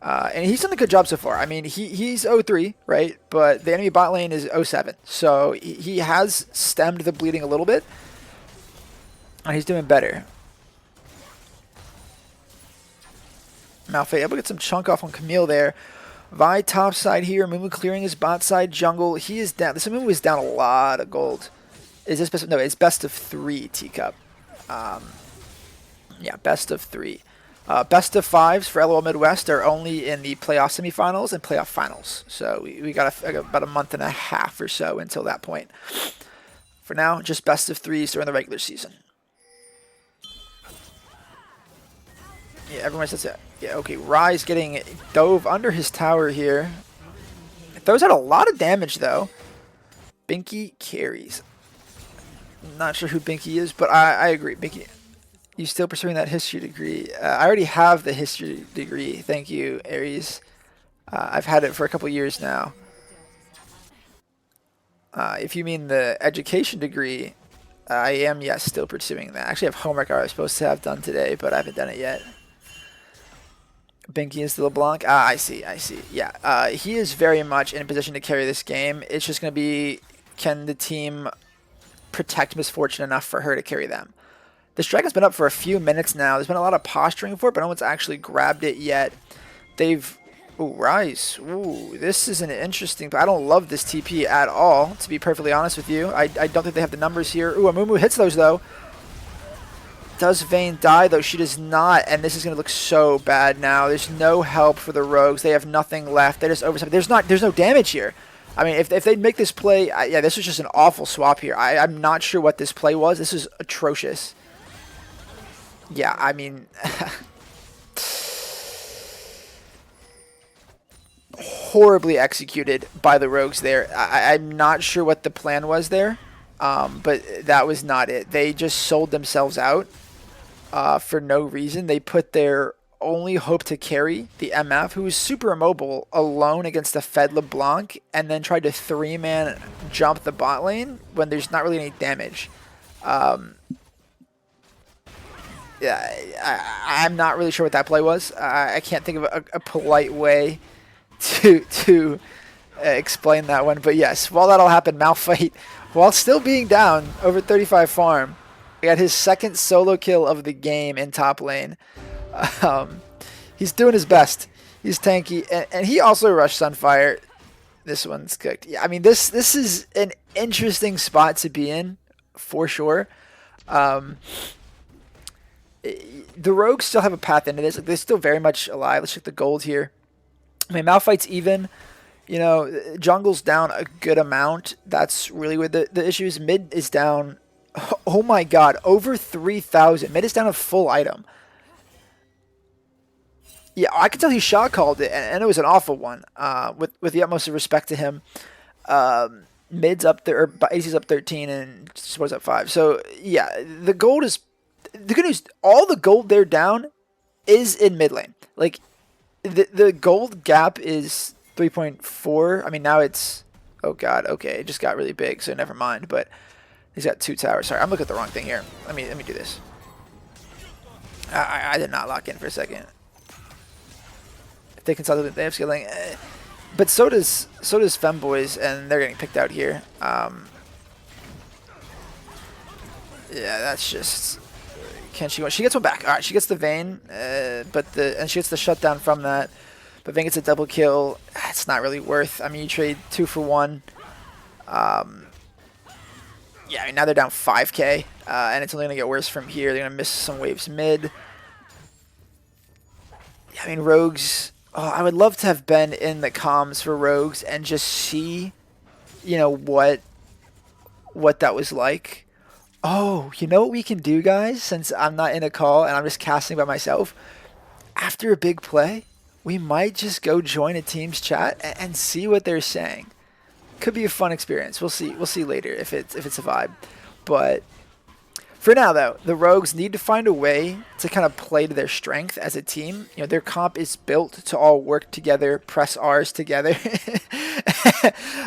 And he's done a good job so far. I mean, he's 0-3, right? But the enemy bot lane is 0-7. So he has stemmed the bleeding a little bit. And he's doing better. Malphite able to get some chunk off on Camille there. Vi top side here. Mumu clearing his bot side jungle. He is down. This Mumu is down a lot of gold. Is this best? No, it's best of 3 teacup. Yeah, best of 3. Best of 5s for LOL Midwest are only in the playoff semifinals and playoff finals. So we got about a month and a half or so until that point. For now, just best of 3s during the regular season. Yeah, everyone says that. Yeah, okay. Rise getting dove under his tower here. Throws out a lot of damage though. Binky carries. Not sure who Binky is, but I agree. Binky, you still pursuing that history degree? I already have the history degree. Thank you, Aries. I've had it for a couple years now. If you mean the education degree, I am, yes, still pursuing that. I actually have homework I was supposed to have done today, but I haven't done it yet. Binky is the LeBlanc. I see. Yeah, he is very much in a position to carry this game. It's just going to be, can the team protect Misfortune enough for her to carry them? This dragon's been up for a few minutes now. There's been a lot of posturing for it, but no one's actually grabbed it yet. They've... Ooh, Rise. Ooh, this is an interesting... I don't love this TP at all, to be perfectly honest with you. I don't think they have the numbers here. Ooh, Amumu hits those, though. Does Vayne die, though? She does not, and this is going to look so bad now. There's no help for the Rogues. They have nothing left. They just overstep. There's no damage here. I mean, if they make this play... yeah, this was just an awful swap here. I'm not sure what this play was. This is atrocious. Yeah, I mean... horribly executed by the Rogues there. I'm not sure what the plan was there, but that was not it. They just sold themselves out for no reason. They put their only hope to carry, the MF, who is super immobile, alone against a Fed LeBlanc, and then tried to 3-man jump the bot lane when there's not really any damage. Yeah, I'm not really sure what that play was. I can't think of a polite way to explain that one. But yes, while that all happened, Malphite, while still being down over 35 farm, got his second solo kill of the game in top lane. He's doing his best. He's tanky, and he also rushed Sunfire. This one's cooked. Yeah, I mean, this is an interesting spot to be in, for sure. The Rogues still have a path into this. They're still very much alive. Let's check the gold here. I mean, Malphite's even. You know, jungle's down a good amount. That's really where the issue is. Mid is down. Oh my god, over 3,000. Mid is down a full item. Yeah, I can tell he shot called it, and it was an awful one. With the utmost of respect to him. Mid's up there, or AC's up 13, and support's up 5. So yeah, the gold is. The good news, all the gold they're down is in mid lane. Like, the gold gap is 3.4. I mean, now it's... Oh, God. Okay, it just got really big, so never mind. But he's got 2 towers. Sorry, I'm looking at the wrong thing here. Let me do this. I did not lock in for a second. If they consolidate, they have scaling. But so does Femboys, and they're getting picked out here. Yeah, that's just... Can she? She gets one back. All right, she gets the Vayne, and she gets the shutdown from that. But Vayne gets a double kill. It's not really worth. I mean, you trade 2 for 1. Yeah, I mean, now they're down 5k, and it's only gonna get worse from here. They're gonna miss some waves mid. Yeah, I mean, Rogues. Oh, I would love to have been in the comms for Rogues and just see, you know, what that was like. Oh, you know what we can do, guys? Since I'm not in a call and I'm just casting by myself, after a big play, we might just go join a team's chat and see what they're saying. Could be a fun experience. We'll see. We'll see later if it's a vibe. But for now, though, the Rogues need to find a way to kind of play to their strength as a team. You know, their comp is built to all work together, press R's together.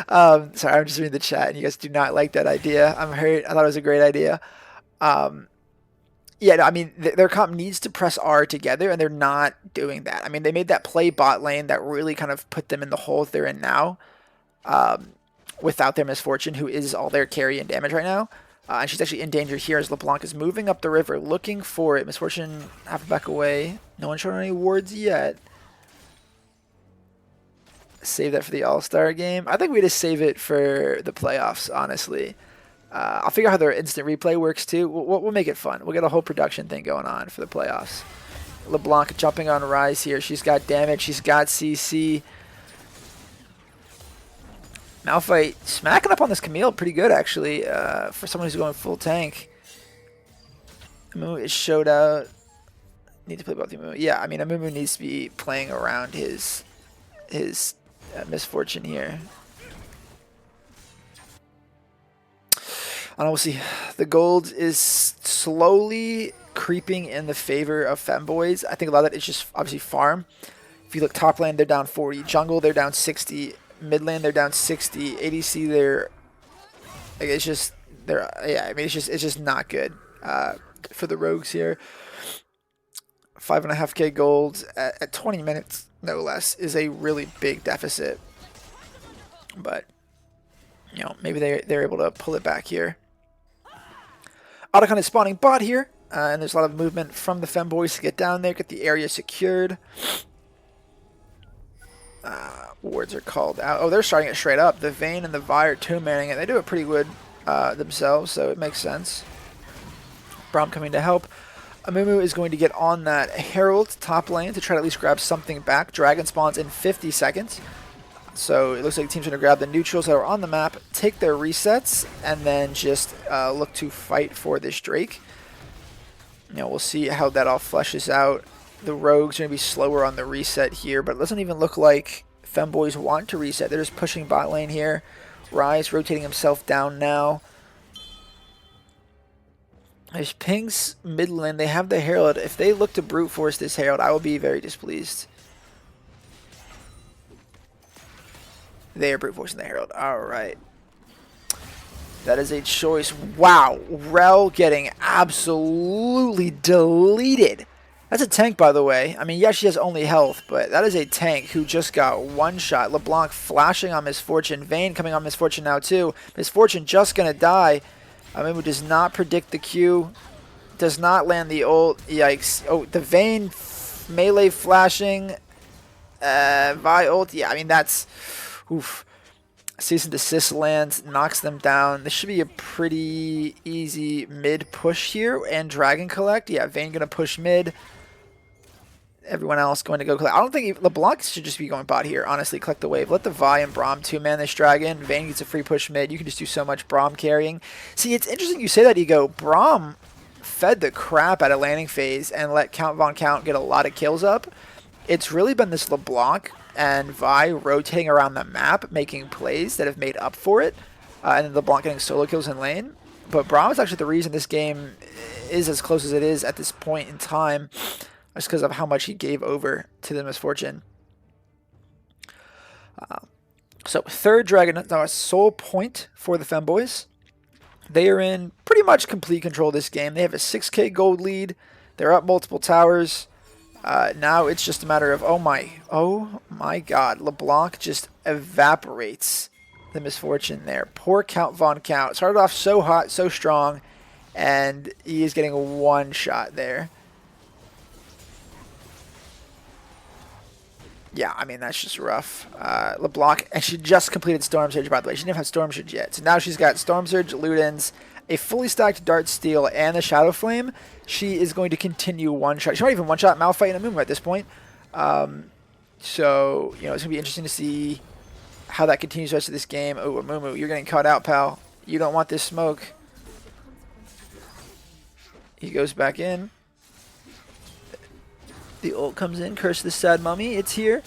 Sorry, I'm just reading the chat, and you guys do not like that idea. I'm hurt. I thought it was a great idea. Yeah, no, I mean, their comp needs to press R together, and they're not doing that. I mean, they made that play bot lane that really kind of put them in the hole they're in now, without their Misfortune, who is all their carry and damage right now. And she's actually in danger here as LeBlanc is moving up the river, looking for it. Misfortune half a back away. No one showing any wards yet. Save that for the All-Star game. I think we just save it for the playoffs, honestly. I'll figure out how their instant replay works, too. We'll make it fun. We'll get a whole production thing going on for the playoffs. LeBlanc jumping on Rise here. She's got damage. She's got CC. Malphite smacking up on this Camille pretty good, actually, for someone who's going full tank. Amumu is showed out. Need to play both Amumu. Yeah, I mean, Amumu needs to be playing around his misfortune here. And we'll see. The gold is slowly creeping in the favor of Femboys. I think a lot of that is just obviously farm. If you look top lane, they're down 40. Jungle, they're down 60. Mid lane, they're down 60. ADC, they're like, it's just I mean, it's just not good for the rogues here. 5.5k gold at 20 minutes, no less, is a really big deficit. But you know, maybe they're able to pull it back here. Otacon is spawning bot here, and there's a lot of movement from the Femboys to get down there, get the area secured. Wards are called out. Oh, they're starting it straight up. The Vayne and the Vi are two-manning it. They do it pretty good themselves, so it makes sense. Braum coming to help. Amumu is going to get on that Herald top lane to try to at least grab something back. Dragon spawns in 50 seconds. So it looks like the team's going to grab the neutrals that are on the map, take their resets, and then just look to fight for this Drake. You know, we'll see how that all fleshes out. The rogues are going to be slower on the reset here, but it doesn't even look like Femboys want to reset. They're just pushing bot lane here. Rise rotating himself down now. There's Pink's mid lane. They have the Herald. If they look to brute force this Herald, I will be very displeased. They are brute forcing the Herald. Alright. That is a choice. Wow. Rel getting absolutely deleted. That's a tank, by the way. I mean, yes, she has only health, but that is a tank who just got one shot. LeBlanc flashing on Misfortune. Vayne coming on Misfortune now, too. Misfortune just going to die. Amumu does not predict the Q. Does not land the ult. Yikes. Oh, the Vayne melee flashing. Vi ult. Yeah, I mean, that's... Oof. Cease and desist lands, knocks them down. This should be a pretty easy mid push here. And Dragon collect. Yeah, Vayne going to push mid. Everyone else going to go collect. I don't think LeBlanc should just be going bot here. Honestly, collect the wave. Let the Vi and Braum two-man this Dragon. Vayne gets a free push mid. You can just do so much Braum carrying. See, it's interesting you say that, Ego. Braum fed the crap out of landing phase and let Count Von Count get a lot of kills up. It's really been this LeBlanc and Vi rotating around the map, making plays that have made up for it. And then LeBlanc getting solo kills in lane. But Braum is actually the reason this game is as close as it is at this point in time. Just because of how much he gave over to the Misfortune. So third Dragon, now a soul point for the Femboys. They are in pretty much complete control of this game. They have a 6k gold lead. They're up multiple towers. Now it's just a matter of, oh my god, LeBlanc just evaporates the Misfortune there. Poor Count Von Count. Started off so hot, so strong, and he is getting one shot there. Yeah, I mean, that's just rough. LeBlanc, and she just completed Storm Surge, by the way. She didn't have Storm Surge yet. So now she's got Storm Surge, Ludens, a fully stacked Dart Steel, and the Shadow Flame. She is going to continue one-shot. She might even one-shot Malphite and Amumu at this point. So, you know, it's going to be interesting to see how that continues the rest of this game. Oh, Amumu, you're getting caught out, pal. You don't want this smoke. He goes back in. The ult comes in. Curse the Sad Mummy. It's here.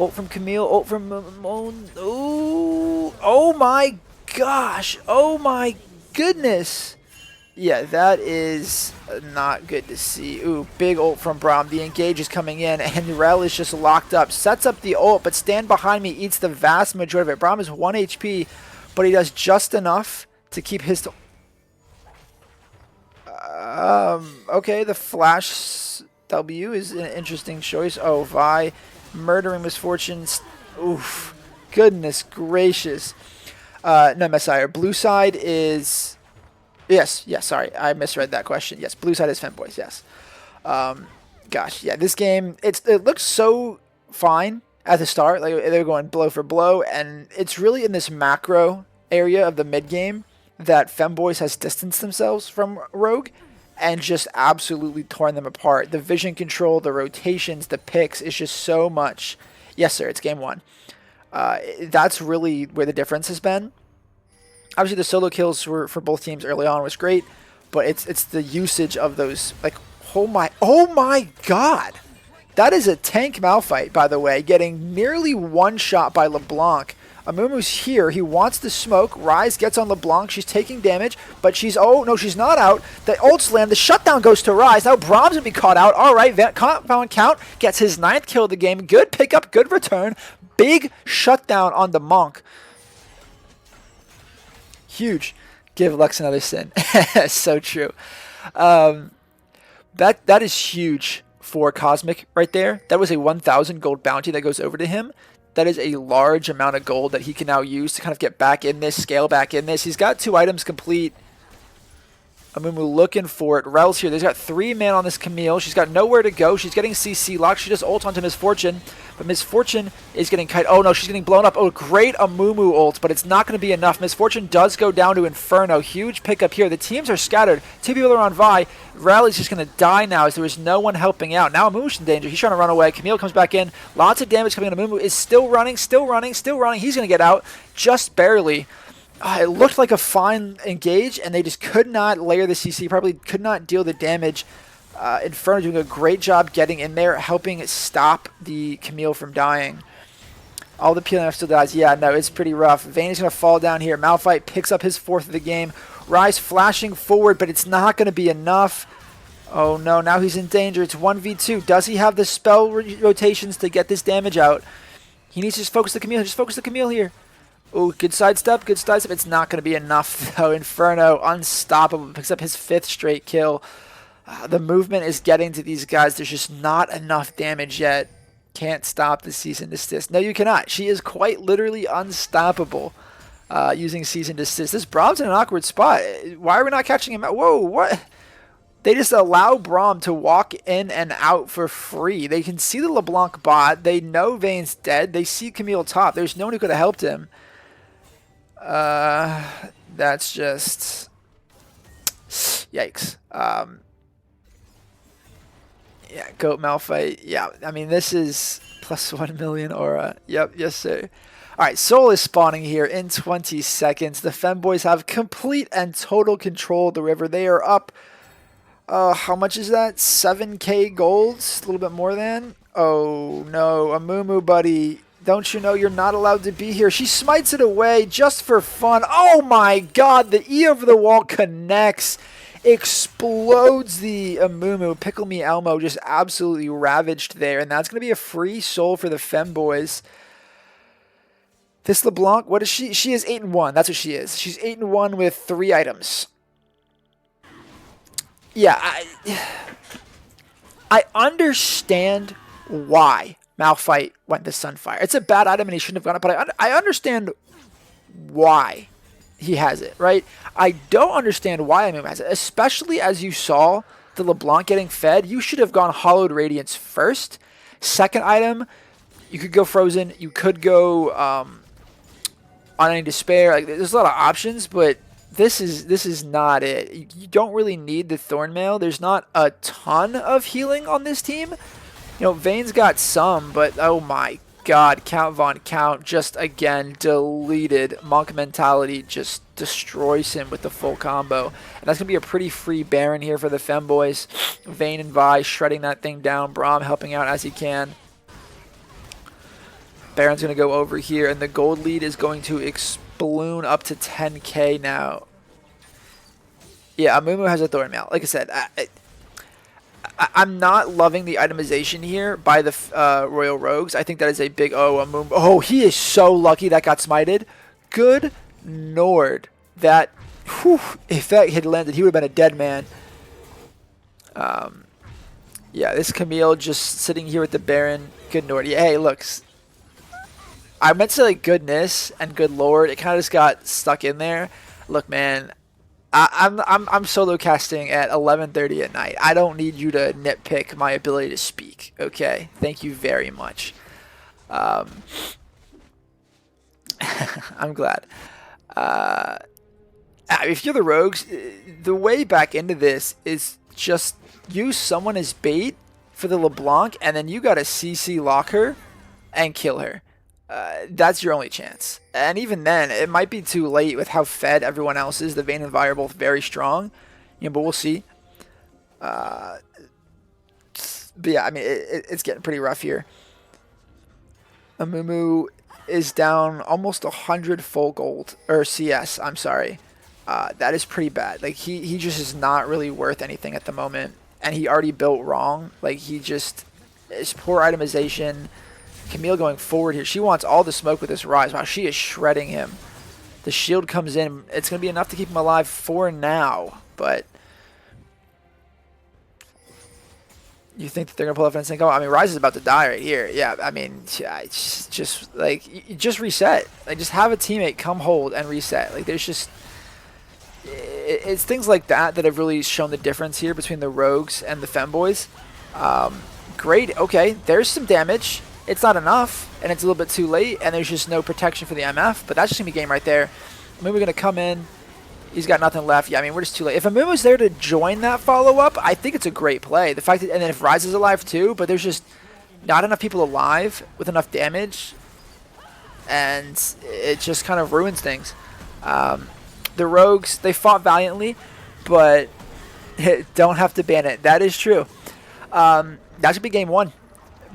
Ult from Camille. Ult from Moan. Ooh. Oh my gosh. Oh my goodness. Yeah, that is not good to see. Ooh, big ult from Braum. The engage is coming in, and Rel is just locked up. Sets up the ult, but stand behind me eats the vast majority of it. Braum is 1 HP, but he does just enough to keep his... okay, the flash... W is an interesting choice. Oh, Vi murdering Misfortunes. Oof. Goodness gracious. No, Messiah. Blue side is Yes, yes, sorry. I misread that question. Yes, blue side is Femboys, yes. Gosh, yeah, this game, it looks so fine at the start. Like, they're going blow for blow, and it's really in this macro area of the mid game that Femboys has distanced themselves from Rogue and just absolutely torn them apart. The vision control, the rotations, the picks is just so much. Yes, sir, it's game one. That's really where the difference has been. Obviously, the solo kills for both teams early on was great, but it's the usage of those, like, oh my god, that is a tank Malphite, by the way, getting nearly one shot by LeBlanc. Amumu's here. He wants the smoke. Ryze gets on LeBlanc. She's taking damage, but oh, no, she's not out. The ult's land. The shutdown goes to Ryze. Now Brahms going to be caught out. All right, Compound Count gets his 9th kill of the game. Good pickup, good return. Big shutdown on the Monk. Huge. Give Lux another sin. So true. That is huge for Cosmic right there. That was a 1,000 gold bounty that goes over to him. That is a large amount of gold that he can now use to kind of get back in this, scale back in this. He's got 2 items complete. Amumu looking for it. Rel's here. They've got 3 man on this Camille. She's got nowhere to go. She's getting CC locked. She just ult onto Misfortune. But Misfortune is getting kite. Oh no, she's getting blown up. Oh, great Amumu ult, but it's not going to be enough. Misfortune does go down to Inferno. Huge pickup here. The teams are scattered. 2 people are on Vi. Rel is just going to die now as there is no one helping out. Now Amumu's in danger. He's trying to run away. Camille comes back in. Lots of damage coming in. Amumu is still running, still running, still running. He's going to get out just barely. It looked like a fine engage, and they just could not layer the CC, probably could not deal the damage. Inferno doing a great job getting in there, helping stop the Camille from dying. All the PLF still dies. Yeah, no, it's pretty rough. Vayne is going to fall down here. Malphite picks up his 4th of the game. Ryze flashing forward, but it's not going to be enough. Oh no, now he's in danger. It's 1v2. Does he have the spell rotations to get this damage out? He needs to just focus the Camille. Just focus the Camille here. Oh, good sidestep, good sidestep. It's not going to be enough, though. Inferno, unstoppable, picks up his 5th straight kill. The movement is getting to these guys. There's just not enough damage yet. Can't stop the cease and desist. No, you cannot. She is quite literally unstoppable using cease and desist. This Brahm's in an awkward spot. Why are we not catching him out? Whoa, what? They just allow Braum to walk in and out for free. They can see the LeBlanc bot. They know Vayne's dead. They see Camille top. There's no one who could have helped him. That's just yikes. Yeah, Goat Malphite. Yeah, I mean, this is plus 1 million aura. Yep, yes, sir. All right, Soul is spawning here in 20 seconds. The Femboys have complete and total control of the river. They are up. How much is that? 7k gold? A little bit more than? Oh, no. Amumu, buddy. Don't you know you're not allowed to be here? She smites it away just for fun. Oh, my God. The E over the wall connects. Explodes the Amumu. Pickle Me Elmo just absolutely ravaged there. And that's going to be a free soul for the Femboys. This LeBlanc, what is she? She is 8-1. That's what she is. She's 8-1 with 3 items. Yeah, I understand why Malphite went to Sunfire. It's a bad item and he shouldn't have gone it, but I understand why he has it, right? I don't understand why Amumu has it, especially as you saw the LeBlanc getting fed. You should have gone Hollowed Radiance first. Second item, you could go Frozen. You could go Unending Despair. Like, there's a lot of options, but this is not it. You don't really need the Thornmail. There's not a ton of healing on this team. You know, Vayne's got some, but oh my God, Count Von Count just again deleted. Monk Mentality just destroys him with the full combo. And that's going to be a pretty free Baron here for the Femboys. Vayne and Vi shredding that thing down. Braum helping out as he can. Baron's going to go over here, and the gold lead is going to balloon up to 10k now. Yeah, Amumu has a Thornmail. Like I said, I'm not loving the itemization here by the Royal Rogues. I think that is a big Amumu. Oh, he is so lucky that got smited. Good Nord. That, whew, if that had landed, he would have been a dead man. Yeah, this Camille just sitting here with the Baron. Good Nord. Yeah, hey, look. I meant to say like goodness and good lord. It kind of just got stuck in there. Look, man, I'm solo casting at 11:30 at night. I don't need you to nitpick my ability to speak. Okay, thank you very much. Um, I'm glad. Uh, if you're the rogues, the way back into this is just use someone as bait for the LeBlanc, and then you gotta CC lock her and kill her. That's your only chance. And even then, it might be too late with how fed everyone else is. The Vayne and Vi are both very strong, but we'll see. Uh, but yeah, I mean, it's getting pretty rough here. Amumu is down almost 100 full gold, or CS, I'm sorry. That is pretty bad. Like, he just is not really worth anything at the moment. And he already built wrong. Like, he just, his poor itemization. Camille going forward here. She wants all the smoke with this Rise. Wow, she is shredding him. The shield comes in. It's going to be enough to keep him alive for now. But you think that they're going to pull off anything? Oh, I mean, Rise is about to die right here. Yeah, I mean, just like, you just reset. Like, just have a teammate come hold and reset. Like, there's just... It's things like that that have really shown the difference here between the Rogues and the Femboys. Great. Okay, there's some damage. It's not enough, and it's a little bit too late, and there's just no protection for the MF, but that's just going to be game right there. I mean, we're going to come in. He's got nothing left. Yeah, I mean, we're just too late. If Amumu's there to join that follow-up, I think it's a great play. The fact that, and then if Rise is alive too, but there's just not enough people alive with enough damage, and it just kind of ruins things. The Rogues, they fought valiantly, but don't have to ban it. That is true. That should be game one.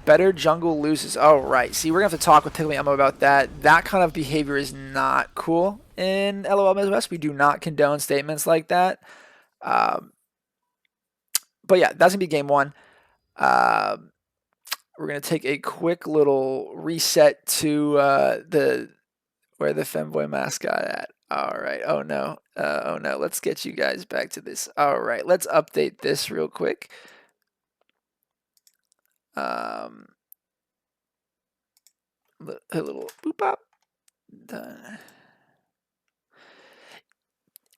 Better jungle loses. Oh, right. See, we're going to have to talk with Tickly about that. That kind of behavior is not cool in LOLMidwest. We do not condone statements like that. But yeah, that's going to be game one. We're going to take a quick little reset to where the Femboy mascot at. All right. Oh, no. Oh, no. Let's get you guys back to this. All right. Let's update this real quick. A little boop up. Done.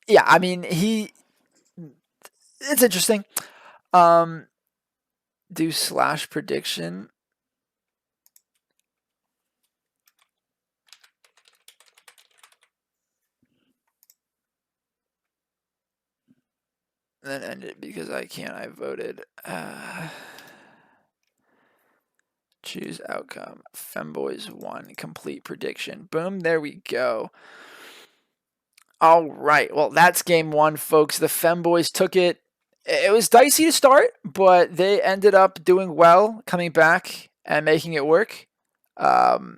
Yeah, I mean, it's interesting. Do slash prediction. And then end it because I can't. I voted. Choose outcome. Femboys 1. Complete prediction. Boom. There we go. All right. Well, that's game one, folks. The Femboys took it. It was dicey to start, but they ended up doing well, coming back and making it work. So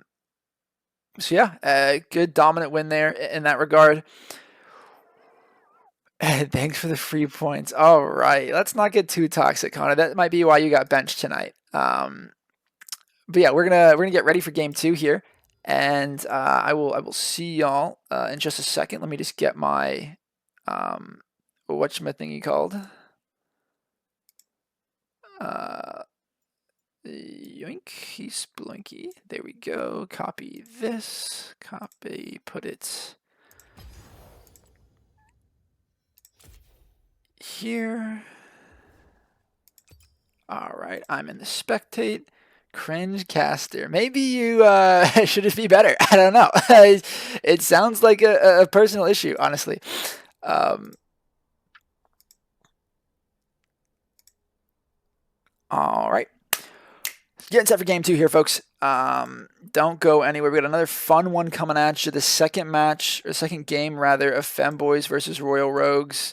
yeah, a good dominant win there in that regard. Thanks for the free points. All right, let's not get too toxic, Connor. That might be why you got benched tonight. But yeah, we're gonna get ready for game two here, and I will see y'all in just a second. Let me just get my whatchamacallit called. Yoink, spelunky. There we go. Copy this. Copy. Put it here. All right, I'm in the spectate. Cringe caster. Maybe you should just be better. I don't know. It sounds like a personal issue, honestly. All right. Getting set for game two here, folks. Don't go anywhere. We got another fun one coming at you. The second match, or second game rather, of Femboys versus Royal Rogues.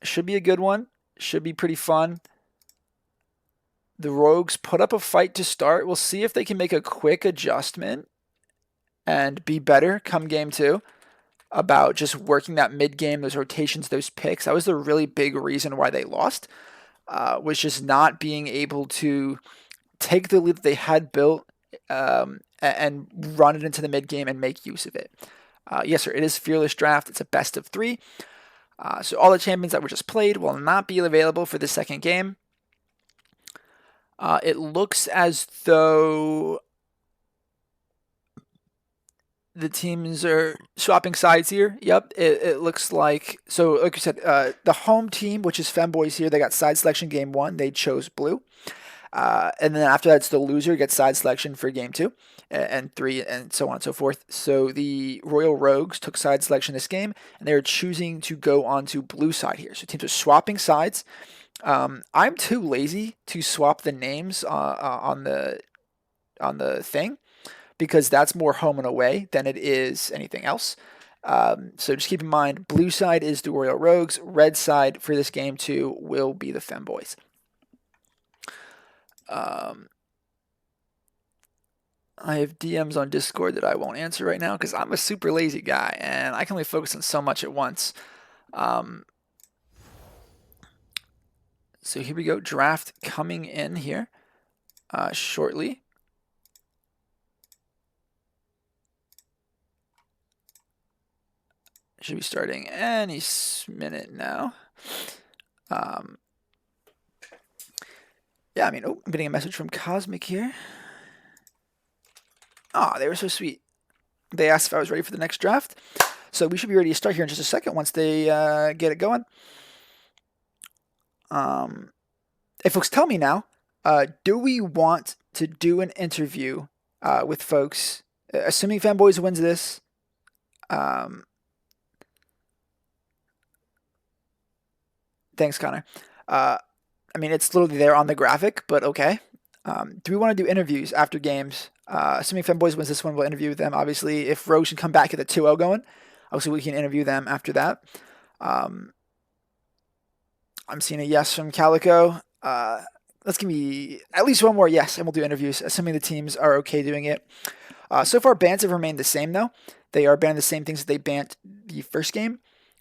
Should be a good one. Should be pretty fun. The Rogues put up a fight to start. We'll see if they can make a quick adjustment and be better come game two about just working that mid game, those rotations, those picks. That was the really big reason why they lost, was just not being able to take the lead that they had built and run it into the mid game and make use of it. Yes, sir, it is Fearless Draft. It's a best of 3. So all the champions that were just played will not be available for the second game. It looks as though the teams are swapping sides here. Yep, it looks like so. Like you said, the home team, which is Femboys here, they got side selection game one. They chose blue, and then after that, it's the loser gets side selection for game two and three, and so on and so forth. So the Royal Rogues took side selection this game, and they're choosing to go onto blue side here. So teams are swapping sides. I'm too lazy to swap the names on the thing because that's more home and away than it is anything else. So just keep in mind, blue side is the Royal Rogues. Red side for this game too will be the Femboys. I have DMs on Discord that I won't answer right now because I'm a super lazy guy and I can only focus on so much at once. So here we go. Draft coming in here shortly. Should be starting any minute now. Yeah, I mean, I'm getting a message from Cosmic here. Ah, they were so sweet. They asked if I was ready for the next draft. So we should be ready to start here in just a second once they get it going. Hey, folks, tell me now, do we want to do an interview with folks, assuming Femboys wins this? Thanks, Connor. I mean, it's literally there on the graphic, but okay. Do we want to do interviews after games? Assuming Femboys wins this one, we'll interview them. Obviously, if Rogues can come back at the 2-0 going, obviously we can interview them after that. I'm seeing a yes from Calico. Let's give me at least one more yes, and we'll do interviews, assuming the teams are okay doing it. So far, bans have remained the same, though. They are banning the same things that they banned the first game.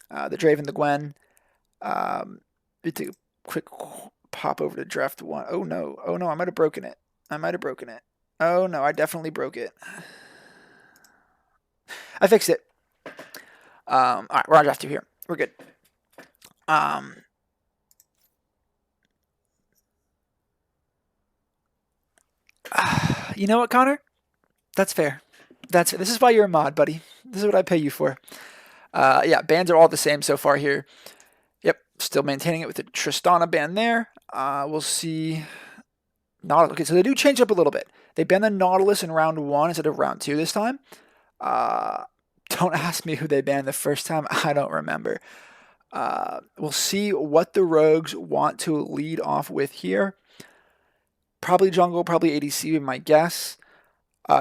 The Draven, the Gwen. We take a quick pop over to draft one. Oh no, I might have broken it. Oh no, I definitely broke it. I fixed it. All right, we're on draft two here. We're good. You know what, Connor? That's fair. This is why you're a mod, buddy. This is what I pay you for. Yeah, bans are all the same so far here. Yep, still maintaining it with the Tristana ban there. We'll see. Okay, so they do change up a little bit. They ban the Nautilus in round one instead of round two this time. Don't ask me who they banned the first time. I don't remember. We'll see what the Rogues want to lead off with here. Probably jungle, probably ADC would be my guess.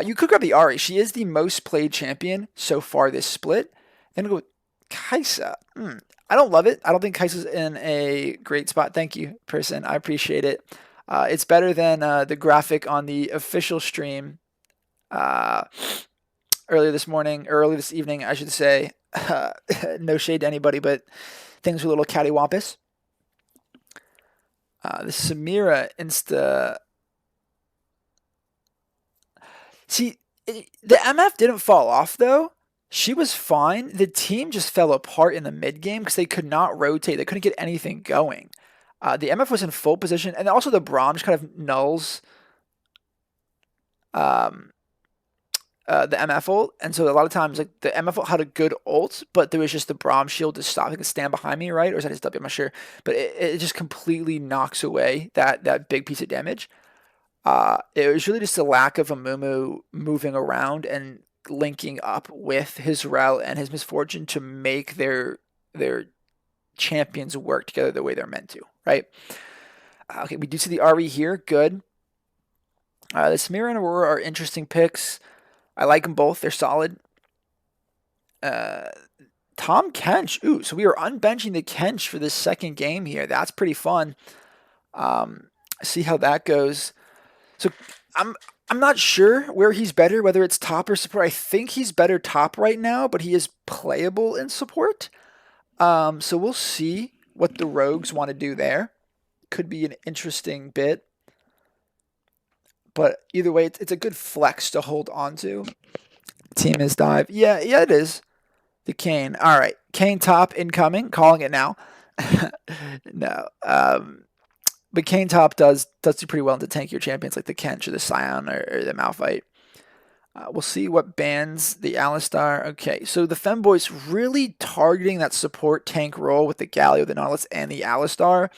You could grab the Ahri. She is the most played champion so far this split. Then go with Kai'Sa. I don't love it. I don't think Kai'Sa's in a great spot. Thank you, person. I appreciate it. It's better than the graphic on the official stream early this evening, I should say. No shade to anybody, but things were a little cattywampus. The Samira Insta. See, the MF didn't fall off, though. She was fine. The team just fell apart in the mid game because they could not rotate. They couldn't get anything going. The MF was in full position, and also the Braum just kind of nulls the MF ult. And so a lot of times, like the MF ult had a good ult, but there was just the Braum shield to stop. It could stand behind me, right? Or is that his W? I'm not sure. But it just completely knocks away that big piece of damage. It was really just a lack of a Mumu moving around and linking up with his Rel and his Misfortune to make their champions work together the way they're meant to, right? Okay, we do see the Ahri here. Good. The Samira and Aurora are interesting picks. I like them both. They're solid. Tom Kench. Ooh, so we are unbenching the Kench for this second game here. That's pretty fun. See how that goes. So I'm not sure where he's better, whether it's top or support. I think he's better top right now, but he is playable in support. So we'll see what the Rogues want to do there. Could be an interesting bit. But either way, it's a good flex to hold on to. Team is dive. Yeah, it is. The Kane. All right. Kane top incoming. Calling it now. No. But Kane top does do pretty well to tank your champions like the Kench or the Scion or the Malphite. We'll see what bans the Alistar. Okay, so the Femboys really targeting that support tank role with the Galio, the Nautilus, and the Alistar.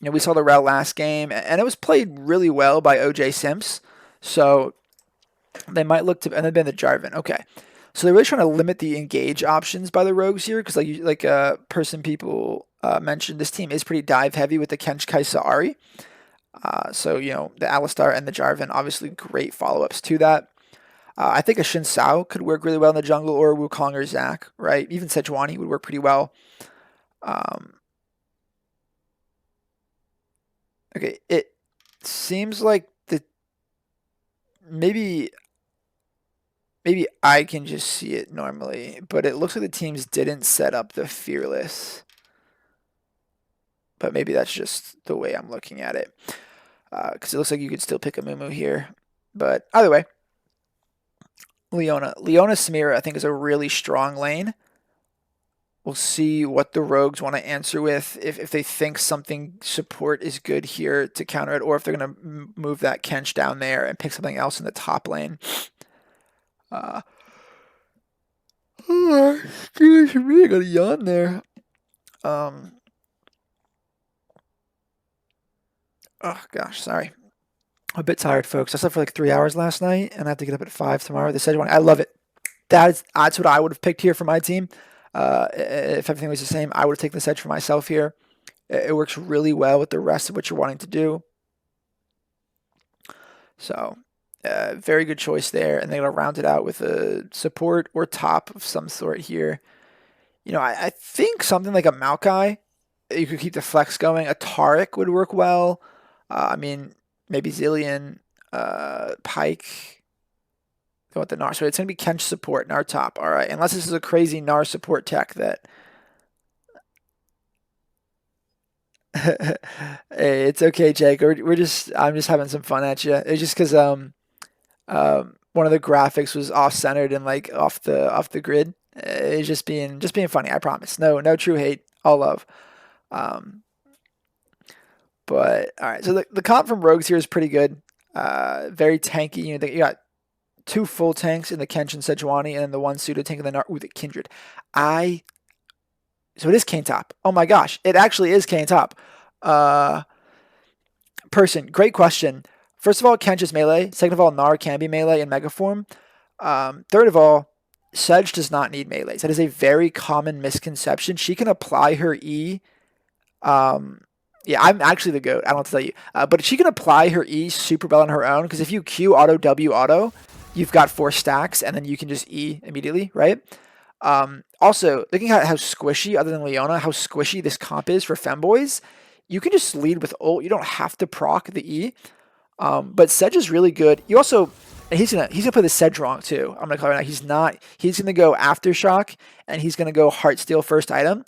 We saw the route last game, and it was played really well by OJ Simps. So they might look to, and then the Jarvan. Okay, so they're really trying to limit the engage options by the rogues here, because people mentioned, this team is pretty dive heavy with the Kench Kaisa Ari. So the Alistar and the Jarvan, obviously great follow-ups to that. I think a Shin Sao could work really well in the jungle, or Wukong or Zac, right? Even Sejuani would work pretty well. Okay, it seems like maybe I can just see it normally, but it looks like the teams didn't set up the Fearless. But maybe that's just the way I'm looking at it. Because it looks like you could still pick a Mumu here. But either way, Leona Samira, I think, is a really strong lane. We'll see what the rogues want to answer with, if they think something support is good here to counter it, or if they're going to move that Kench down there and pick something else in the top lane. Excuse me, I got a yawn there. Oh gosh, sorry. I'm a bit tired, folks. I slept for like 3 hours last night, and I have to get up at 5 tomorrow. The Sejuani, I love it. That's what I would have picked here for my team. If everything was the same, I would have taken the Sedge for myself here. It works really well with the rest of what you're wanting to do. So, very good choice there. And they're going to round it out with a support or top of some sort here. I think something like a Maokai, you could keep the flex going. A Taric would work well. Maybe Zillion, Pike. Go with the Gnar. So it's going to be Kench support, Gnar top. All right. Unless this is a crazy Gnar support tech that... Hey, it's okay, Jake. I'm just having some fun at you. It's just because one of the graphics was off-centered and like off the grid. It's just being funny. I promise. No true hate. All love. But all right. So the comp from Rogues here is pretty good. Very tanky. You got 2 full tanks in the Kench and Sejuani, and then the 1 pseudo tank in the Nar. Ooh, the Kindred. So it is Kane top. Oh my gosh, it actually is Kane top. Person, great question. First of all, Kench is melee. Second of all, Gnar can be melee in Mega Form. Third of all, Sedge does not need melees. That is a very common misconception. She can apply her E. Yeah, I'm actually the GOAT. I don't have to tell you. But she can apply her E super well on her own, because if you Q auto W auto, you've got 4 stacks, and then you can just E immediately, right? Also, looking at how squishy, other than Leona, how squishy this comp is for Femboys, you can just lead with ult. You don't have to proc the E. But Sedge is really good. You also, and he's gonna play the Sedge wrong too. I'm gonna call it right now. He's not. He's gonna go Aftershock, and he's gonna go Heartsteel first item.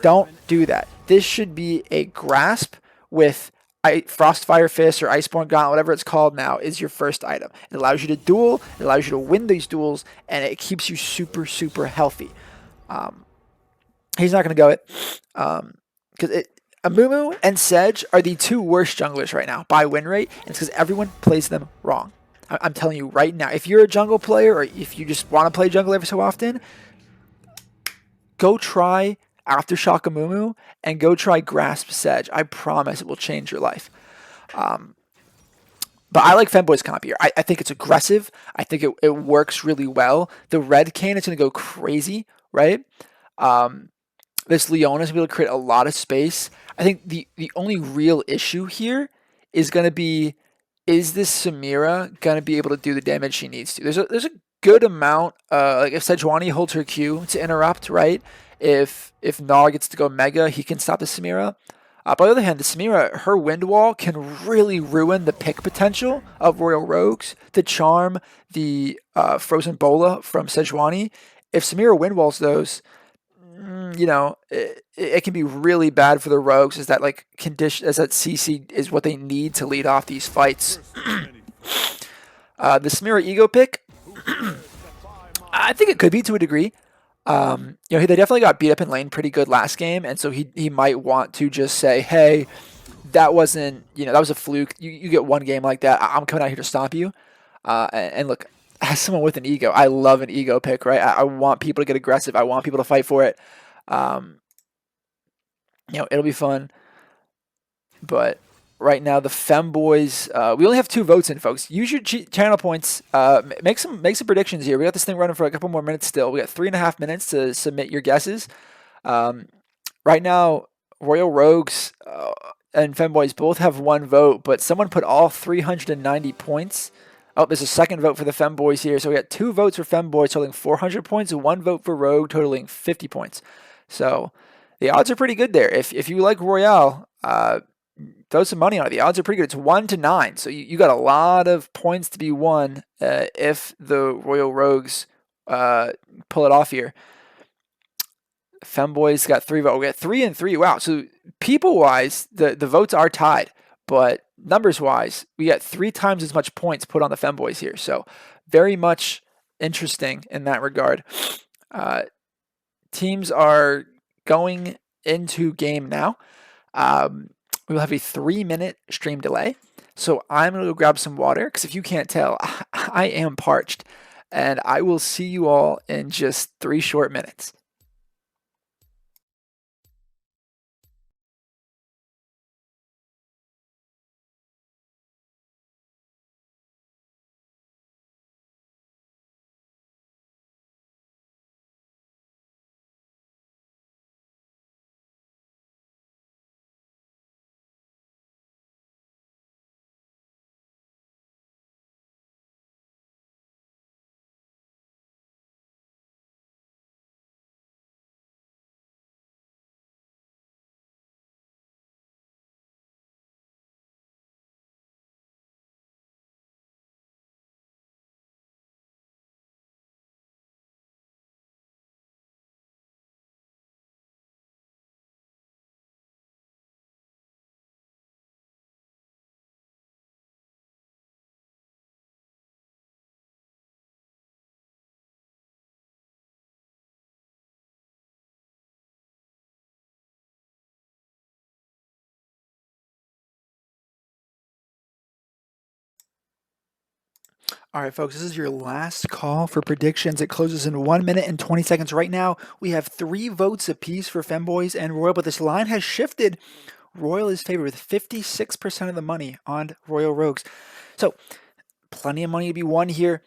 Don't do that. This should be a Grasp with Frostfire Fist or Iceborne Gauntlet, whatever it's called now, is your first item. It allows you to duel, it allows you to win these duels, and it keeps you super, super healthy. He's not going to go it. Because Amumu and Sedge are the 2 worst junglers right now by win rate, and it's because everyone plays them wrong. I'm telling you right now, if you're a jungle player, or if you just want to play jungle every so often, go try Aftershock Amumu and go try Grasp Sedge. I promise it will change your life. But I like Femboy's comp here. I think it's aggressive. I think it works really well. The red cane is going to go crazy, right? This Leona is going to be able to create a lot of space. I think the only real issue here is going to be, is this Samira going to be able to do the damage she needs to? There's a good amount, like if Sejuani holds her Q to interrupt, right? If Gnar gets to go Mega, he can stop the Samira. But on the other hand, the Samira, her Wind Wall can really ruin the pick potential of Royal Rogues, the Charm, the Frozen Bola from Sejuani. If Samira Wind Walls those, it can be really bad for the Rogues, as that CC is what they need to lead off these fights. The Samira Ego pick, I think it could be to a degree. They definitely got beat up in lane pretty good last game, and so he might want to just say, hey, that wasn't, that was a fluke. You get one game like that. I'm coming out here to stop you. And look, as someone with an ego, I love an ego pick, right? I want people to get aggressive. I want people to fight for it. Um, it'll be fun. But right now, the Femboys, we only have 2 votes in, folks. Use your channel points. Make some predictions here. We got this thing running for a couple more minutes still. We got 3.5 minutes to submit your guesses. Um, right now, Royal Rogues and Femboys both have 1 vote, but someone put all 390 points. Oh, there's a second vote for the Femboys here. So we got 2 votes for Femboys totaling 400 points and 1 vote for Rogue totaling 50 points. So the odds are pretty good there. If you like Royale, throw some money on it. The odds are pretty good. It's 1-9. So you got a lot of points to be won if the Royal Rogues pull it off here. Femboys got 3 votes. We got 3 and 3. Wow. So people-wise, the votes are tied. But numbers-wise, we got 3 times as much points put on the Femboys here. So very much interesting in that regard. Teams are going into game now. We will have a 3-minute stream delay. So I'm going to go grab some water because if you can't tell, I am parched. And I will see you all in just 3 short minutes. All right, folks, this is your last call for predictions. It closes in 1 minute and 20 seconds. Right now, we have 3 votes apiece for Femboys and Royal, but this line has shifted. Royal is favored with 56% of the money on Royal Rogues. So, plenty of money to be won here.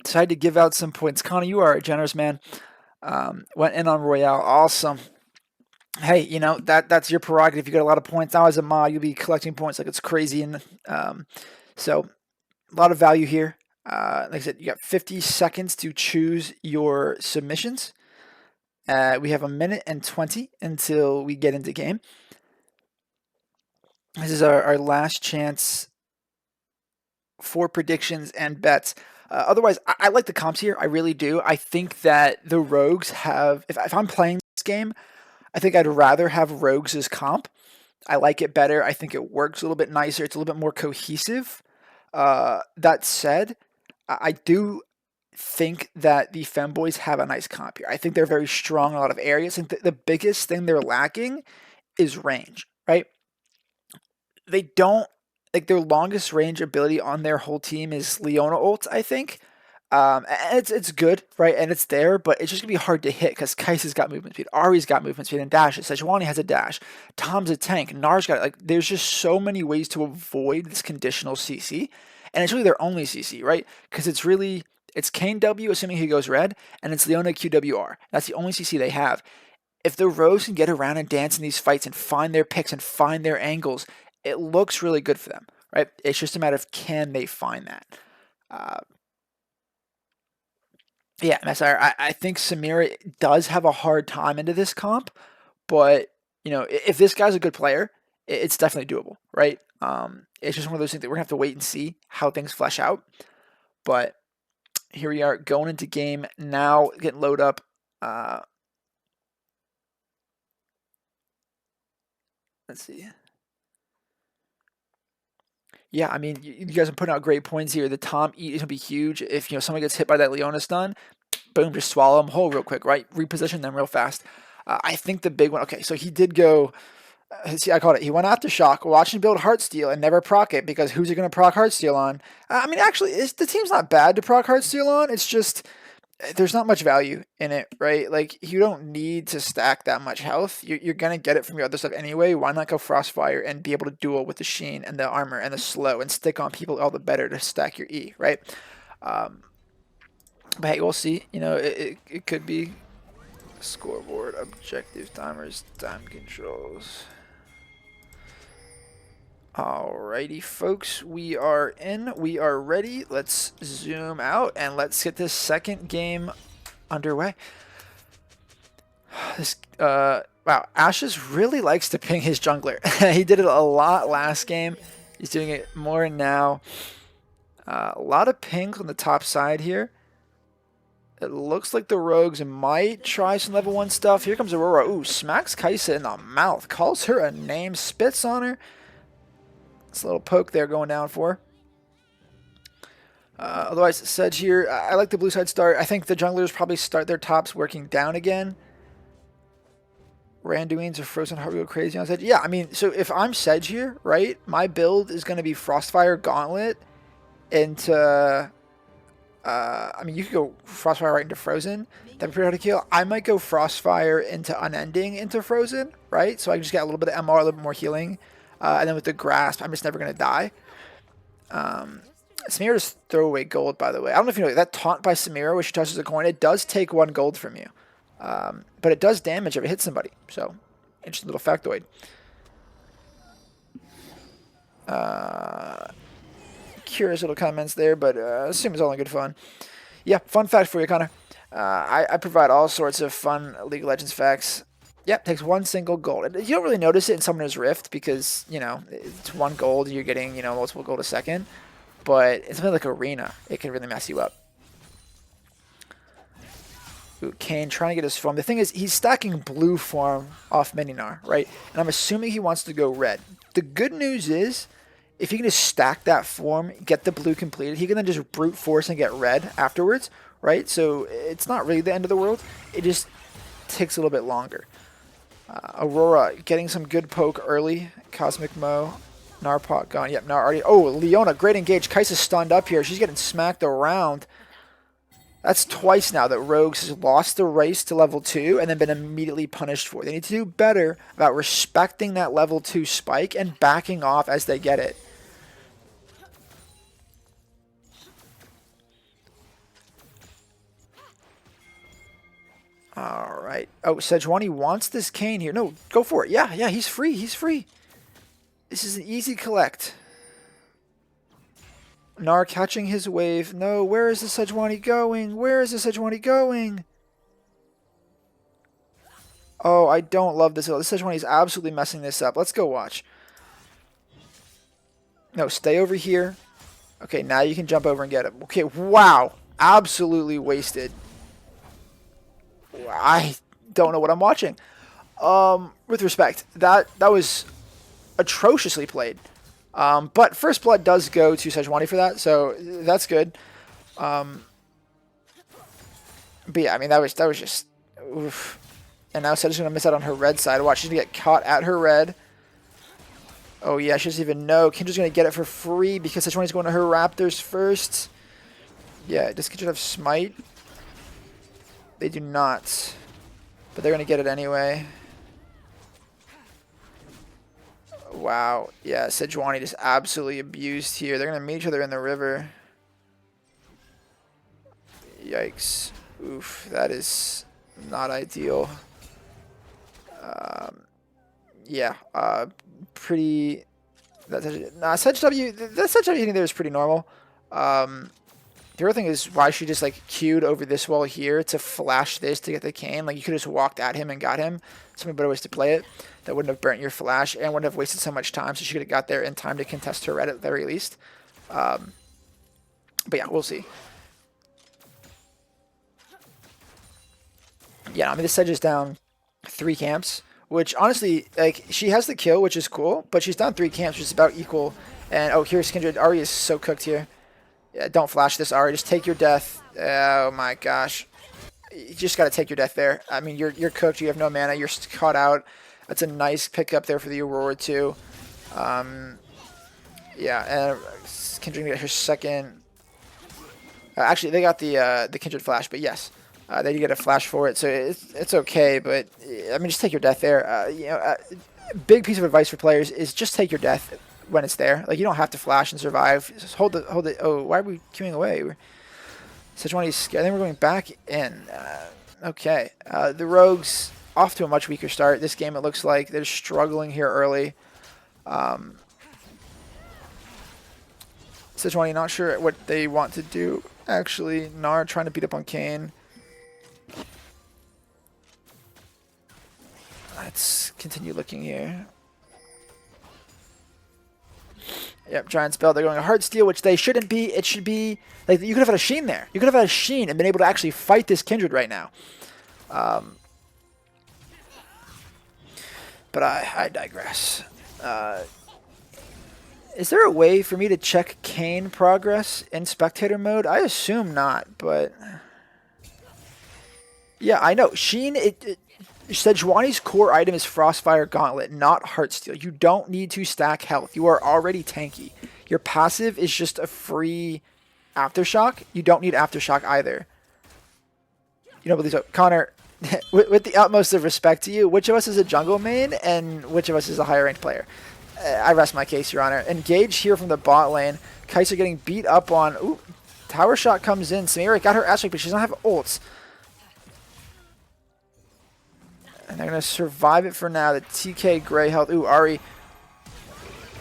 Decided to give out some points. Connor, you are a generous man. Went in on Royale. Awesome. Hey, that's your prerogative. You got a lot of points. Now as a mod, you'll be collecting points like it's crazy. And so a lot of value here. Like I said, you got 50 seconds to choose your submissions. We have 1 minute and 20 until we get into game. This is our last chance for predictions and bets. Otherwise, I like the comps here. I really do. I think that the Rogues have, if I'm playing this game, I think I'd rather have Rogues as comp. I like it better. I think it works a little bit nicer. It's a little bit more cohesive. That said, I do think that the Femboys have a nice comp here. I think they're very strong in a lot of areas. And the biggest thing they're lacking is range, right? They don't, like their longest range ability on their whole team is Leona ult, I think. And it's good, right? And it's there, but it's just gonna be hard to hit because Kai'Sa's got movement speed, Ari's got movement speed and dashes. Sejuani has a dash. Tom's a tank. Nar's got like. There's just so many ways to avoid this conditional CC, and it's really their only CC, right? Because it's Kane W, assuming he goes red, and it's Leona QWR. That's the only CC they have. If the Rogues can get around and dance in these fights and find their picks and find their angles, it looks really good for them, right? It's just a matter of can they find that. Yeah, Messiah, I think Samira does have a hard time into this comp, but if this guy's a good player, it's definitely doable, right? It's just one of those things that we're gonna have to wait and see how things flesh out. But here we are going into game now, getting load up. Let's see. Yeah, I mean, you guys are putting out great points here. The Tom eat is gonna be huge. If someone gets hit by that Leona stun, boom, just swallow them whole real quick, right? Reposition them real fast. I think the big one. Okay, so he did go See, I called it. He went after Shock, watching build Heartsteel, and never proc it because who's he going to proc Heartsteel on? I mean, actually, the team's not bad to proc Heartsteel on. It's just there's not much value in it, right? Like you don't need to stack that much health. You're gonna get it from your other stuff anyway. Why not go Frostfire and be able to duel with the Sheen and the armor and the slow and stick on people all the better to stack your E, right? But hey, we'll see. You know, it could be scoreboard, objective timers, time controls. Alrighty, folks, we are in. We are ready. Let's zoom out and let's get this second game underway. This wow, Ashes really likes to ping his jungler. He did it a lot last game. He's doing it more now. A lot of pings on the top side here. It looks like the Rogues might try some level 1 stuff. Here comes Aurora. Ooh, smacks Kai'Sa in the mouth. Calls her a name. Spits on her. It's a little poke there going down for her. Otherwise, Sedge here. I like the blue side start. I think the junglers probably start their tops working down again. Randuin's or Frozen Heart go crazy on Sedge. Yeah, I mean, so if I'm Sedge here, right, my build is going to be Frostfire Gauntlet into... I mean, you could go Frostfire right into Frozen. That'd be pretty hard to kill. I might go Frostfire into Unending into Frozen, right? So I can just get a little bit of MR, a little bit more healing. And then with the Grasp, I'm just never going to die. Samira just throw away gold, by the way. I don't know if you know that taunt by Samira, where she touches a coin, it does take 1 gold from you. But it does damage if it hits somebody. So, interesting little factoid. Curious little comments there, but I assume it's all in good fun. Yeah, fun fact for you, Connor. I provide all sorts of fun League of Legends facts. Yep, takes 1 single gold. You don't really notice it in Summoner's Rift because, you know, it's 1 gold, you're getting, you know, multiple gold a second. But it's something like Arena, it can really mess you up. Ooh, Kane trying to get his form. The thing is, he's stacking blue form off Mininar, right? And I'm assuming he wants to go red. The good news is, if he can just stack that form, get the blue completed, he can then just brute force and get red afterwards, right? So it's not really the end of the world. It just takes a little bit longer. Aurora getting some good poke early. Cosmic Mo. Narpot gone. Yep, Nar already. Oh, Leona, great engage. Kai'Sa's stunned up here. She's getting smacked around. That's twice now that Rogues has lost the race to level 2 and then been immediately punished for it. They need to do better about respecting that level 2 spike and backing off as they get it. Alright. Oh, Sejuani wants this Kane here. No, go for it. Yeah, he's free. He's free. This is an easy collect. Nar catching his wave. No, where is the Sejuani going? Where is the Sejuani going? Oh, I don't love this. This Sejuani is absolutely messing this up. Let's go watch. No, stay over here. Okay, now you can jump over and get it. Okay, wow. Absolutely wasted. I don't know what I'm watching. With respect, that was atrociously played. But First Blood does go to Sejuani for that, so that's good. But yeah, I mean, that was just... Oof. And now Sejuani's going to miss out on her red side. Watch, she's going to get caught at her red. Oh yeah, she doesn't even know. Kendra's going to get it for free because Sejuani's going to her Raptors first. Yeah, does Kendra have Smite? They do not. But they're going to get it anyway. Wow. Yeah, Sejuani just absolutely abused here. They're going to meet each other in the river. Yikes. Oof, that is not ideal. Yeah, pretty... Sedge W, that Sedge W hitting there is pretty normal. The other thing is why she just like queued over this wall here to flash this to get the Kane. Like you could have just walked at him and got him. So many better ways to play it. That wouldn't have burnt your flash and wouldn't have wasted so much time. So she could have got there in time to contest her red at the very least. But yeah, we'll see. Yeah, I mean, the Sedge is down 3 camps, which honestly, like, she has the kill, which is cool, but she's down 3 camps, which is about equal. And, oh, here's Kindred. Ahri is so cooked here. Yeah, don't flash this, Ahri. Just take your death. Oh, my gosh. You just got to take your death there. I mean, you're cooked. You have no mana. You're caught out. That's a nice pickup there for the Aurora too. Yeah, and Kindred got her second. Actually, they got the Kindred flash, but yes, they did get a flash for it, so it's okay. But I mean, just take your death there. Big piece of advice for players is just take your death when it's there. Like, you don't have to flash and survive. Just hold it. Oh, why are we queuing away? Sejuani's scared. Then we're going back in. Okay, the Rogues off to a much weaker start. This game, it looks like they're struggling here early. Sejuani not sure what they want to do. Actually, Gnar trying to beat up on Kayn. Let's continue looking here. Yep, Giant Spell. They're going a hard steal, which they shouldn't be. It should be like you could have had a Sheen there. You could have had a Sheen and been able to actually fight this Kindred right now. But I digress. Is there a way for me to check Kayn progress in spectator mode? I assume not, but yeah, I know. Sheen, Sejuani's core item is Frostfire Gauntlet, not Heartsteel. You don't need to stack health. You are already tanky. Your passive is just a free Aftershock. You don't need Aftershock either. You don't believe so? Connor, with the utmost of respect to you, which of us is a jungle main and which of us is a higher ranked player? I rest my case, Your Honor. Engage here from the bot lane. Kai'Sa getting beat up on. Ooh, tower shot comes in. Samira got her ass kicked, but she doesn't have ults. And they're going to survive it for now. The TK Grey health. Ooh, Ahri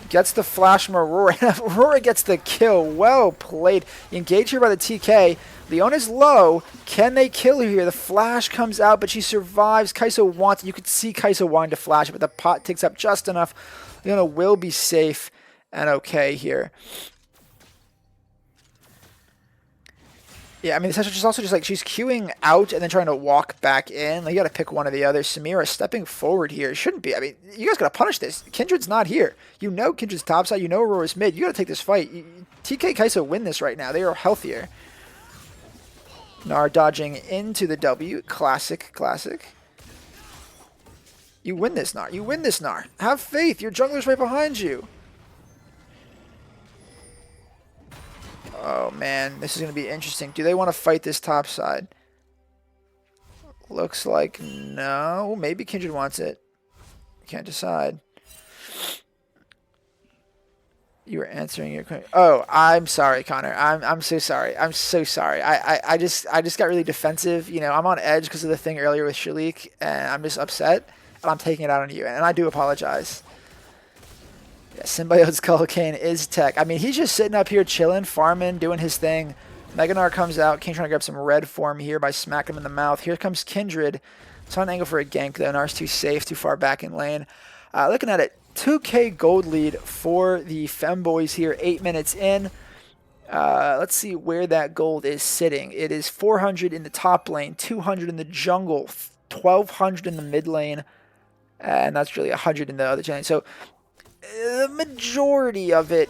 gets the flash from Aurora. Aurora gets the kill. Well played. Engage here by the TK. Leona's low. Can they kill her here? The flash comes out, but she survives. Kai'Sa wants it. You could see Kai'Sa wanting to flash it, but the pot takes up just enough. Leona will be safe and okay here. Yeah, I mean, she's also just like, she's queuing out and then trying to walk back in. Like, you got to pick one or the other. Samira stepping forward here. Shouldn't be. I mean, you guys got to punish this. Kindred's not here. You know Kindred's topside. You know Aurora's mid. You got to take this fight. TK Kai'Sa win this right now. They are healthier. Gnar dodging into the W. Classic, classic. You win this, Gnar. You win this, Gnar. Have faith. Your jungler's right behind you. Oh, man. This is going to be interesting. Do they want to fight this top side? Looks like no. Maybe Kindred wants it. Can't decide. You were answering your question. Oh, I'm sorry, Connor. I'm so sorry. I'm so sorry. I just got really defensive. You know, I'm on edge because of the thing earlier with Shalik, and I'm just upset. And I'm taking it out on you, and I do apologize. Yeah, Symbiote's Skull Kayn is tech. I mean, he's just sitting up here chilling, farming, doing his thing. Mega Gnar comes out. Kayn trying to grab some red form here by smacking him in the mouth. Here comes Kindred. It's on an angle for a gank, though. Gnar's too safe, too far back in lane. Looking at it, 2K gold lead for the Femboys here, 8 minutes in. Let's see where that gold is sitting. It is 400 in the top lane, 200 in the jungle, 1,200 in the mid lane, and that's really 100 in the other lane. So the majority of it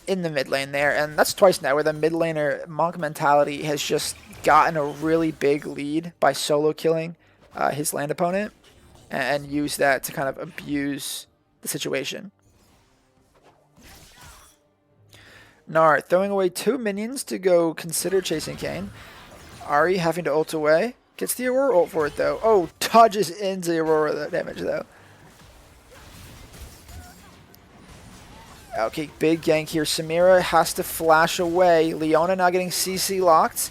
in the mid lane there, and that's twice now where the mid laner Monk Mentality has just gotten a really big lead by solo killing his land opponent and use that to kind of abuse the situation. Gnar throwing away 2 minions to go consider chasing Kayn. Ahri having to ult away. Gets the Aurora ult for it though. Oh, dodges into the Aurora damage though. Okay, big gank here. Samira has to flash away. Leona now getting CC locked.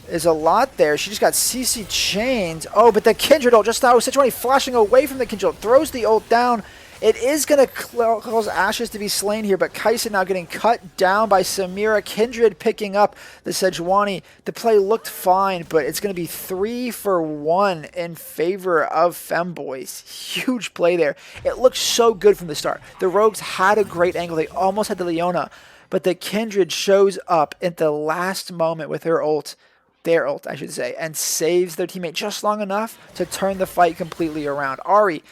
There's a lot there. She just got CC chained. Oh, but the Kindred ult just now. Sejuani flashing away from the Kindred. Throws the ult down. It is going to cause Ashes to be slain here, but Kai'Sa now getting cut down by Samira. Kindred picking up the Sejuani. The play looked fine, but it's going to be 3 for 1 in favor of Femboys. Huge play there. It looked so good from the start. The Rogues had a great angle. They almost had the Leona, but the Kindred shows up at the last moment with her ult. Their ult, I should say, and saves their teammate just long enough to turn the fight completely around. Ahri,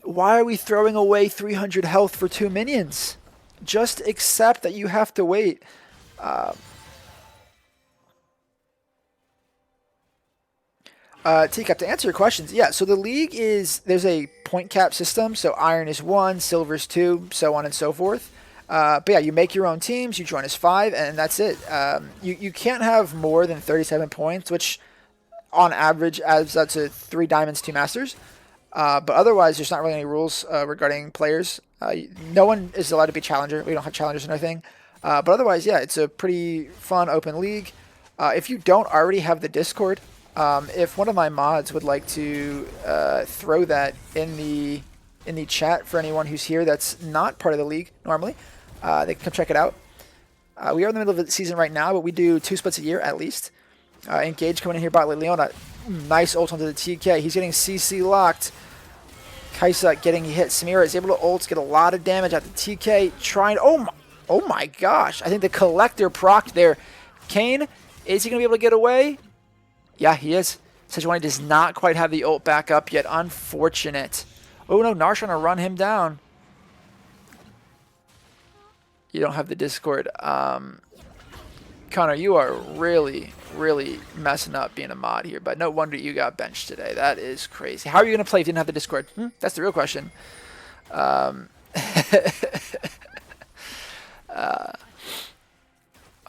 why are we throwing away 300 health for 2 minions? Just accept that you have to wait. Teacup, to answer your questions, yeah, so the league there's a point cap system, so iron is 1, silver's 2, so on and so forth. But yeah, you make your own teams, you join as 5, and that's it. You can't have more than 37 points, which on average adds up to 3 diamonds, 2 masters. But otherwise, there's not really any rules regarding players. No one is allowed to be challenger. We don't have challengers or anything. But otherwise, yeah, it's a pretty fun open league. If you don't already have the Discord, if one of my mods would like to throw that in the chat for anyone who's here that's not part of the league normally, they can come check it out. We are in the middle of the season right now, but we do 2 splits a year at least. Engage coming in here, bot lane Leona. Nice ult onto the TK. He's getting CC locked. Kaisa getting hit. Samira is able to ult, get a lot of damage at the TK. Trying. Oh my gosh. I think the collector procced there. Kane, is he going to be able to get away? Yeah, he is. Sejuani does not quite have the ult back up yet. Unfortunate. Oh no, Nar's trying to run him down. You don't have the Discord. Connor, you are really, really messing up being a mod here, but no wonder you got benched today. That is crazy. How are you going to play if you didn't have the Discord? That's the real question.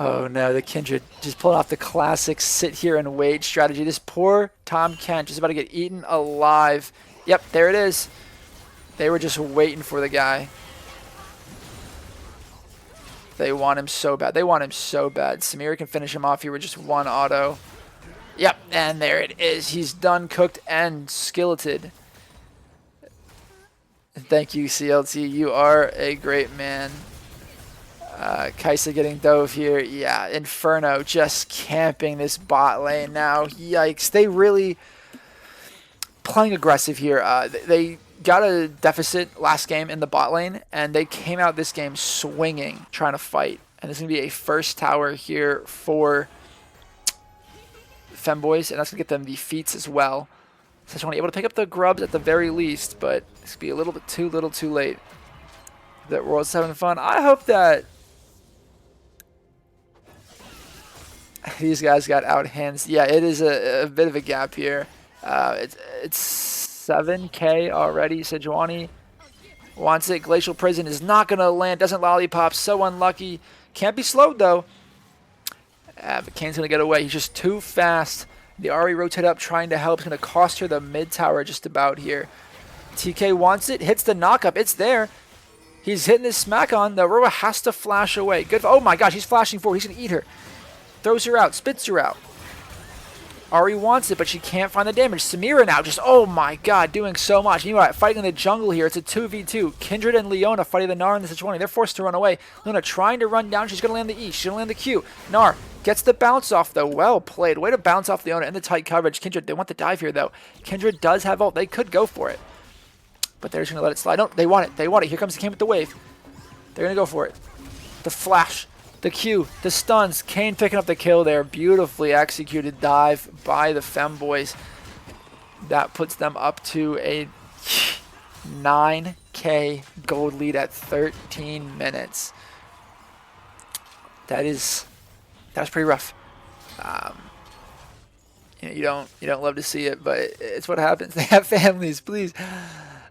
Oh no, the Kindred just pulling off the classic sit here and wait strategy. This poor Tom Kent just about to get eaten alive. Yep, there it is. They were just waiting for the guy. They want him so bad. They want him so bad. Samira can finish him off here with just 1 auto. Yep, and there it is. He's done, cooked, and skilleted. Thank you, CLT. You are a great man. Kaisa getting dove here. Yeah, Inferno just camping this bot lane now. Yikes. They really playing aggressive here. They got a deficit last game in the bot lane, and they came out this game swinging, trying to fight. And there's going to be a first tower here for Femboys, and that's going to get them the feats as well. So just want to be able to pick up the grubs at the very least, but it's going to be a little bit too late. That World's having fun. I hope that these guys got out hands. Yeah, it is a bit of a gap here. It's 7K already. Sejuani wants it. Glacial Prison is not going to land. Doesn't lollipop. So unlucky. Can't be slowed, though. But Kane's going to get away. He's just too fast. The Ari rotate up, trying to help. It's going to cost her the mid tower just about here. TK wants it. Hits the knockup. It's there. He's hitting his smack on. The Aurora has to flash away. Good. Oh, my gosh. He's flashing forward. He's going to eat her. Throws her out. Spits her out. Ari wants it, but she can't find the damage. Samira now just, oh my god, doing so much. Meanwhile, fighting in the jungle here, it's a 2v2. Kindred and Leona fighting the Gnar and the Sejuani. They're forced to run away. Leona trying to run down. She's going to land the E. She's going to land the Q. Gnar gets the bounce off, though. Well played. Way to bounce off Leona in the tight coverage. Kindred, they want the dive here, though. Kindred does have ult. They could go for it, but they're just going to let it slide. No, they want it. They want it. Here comes the Kane with the wave. They're going to go for it. The flash. The Q, the stuns, Kane picking up the kill there. Beautifully executed dive by the Femboys. That puts them up to a 9K gold lead at 13 minutes. That's pretty rough. You don't love to see it, but it's what happens. They have families, please.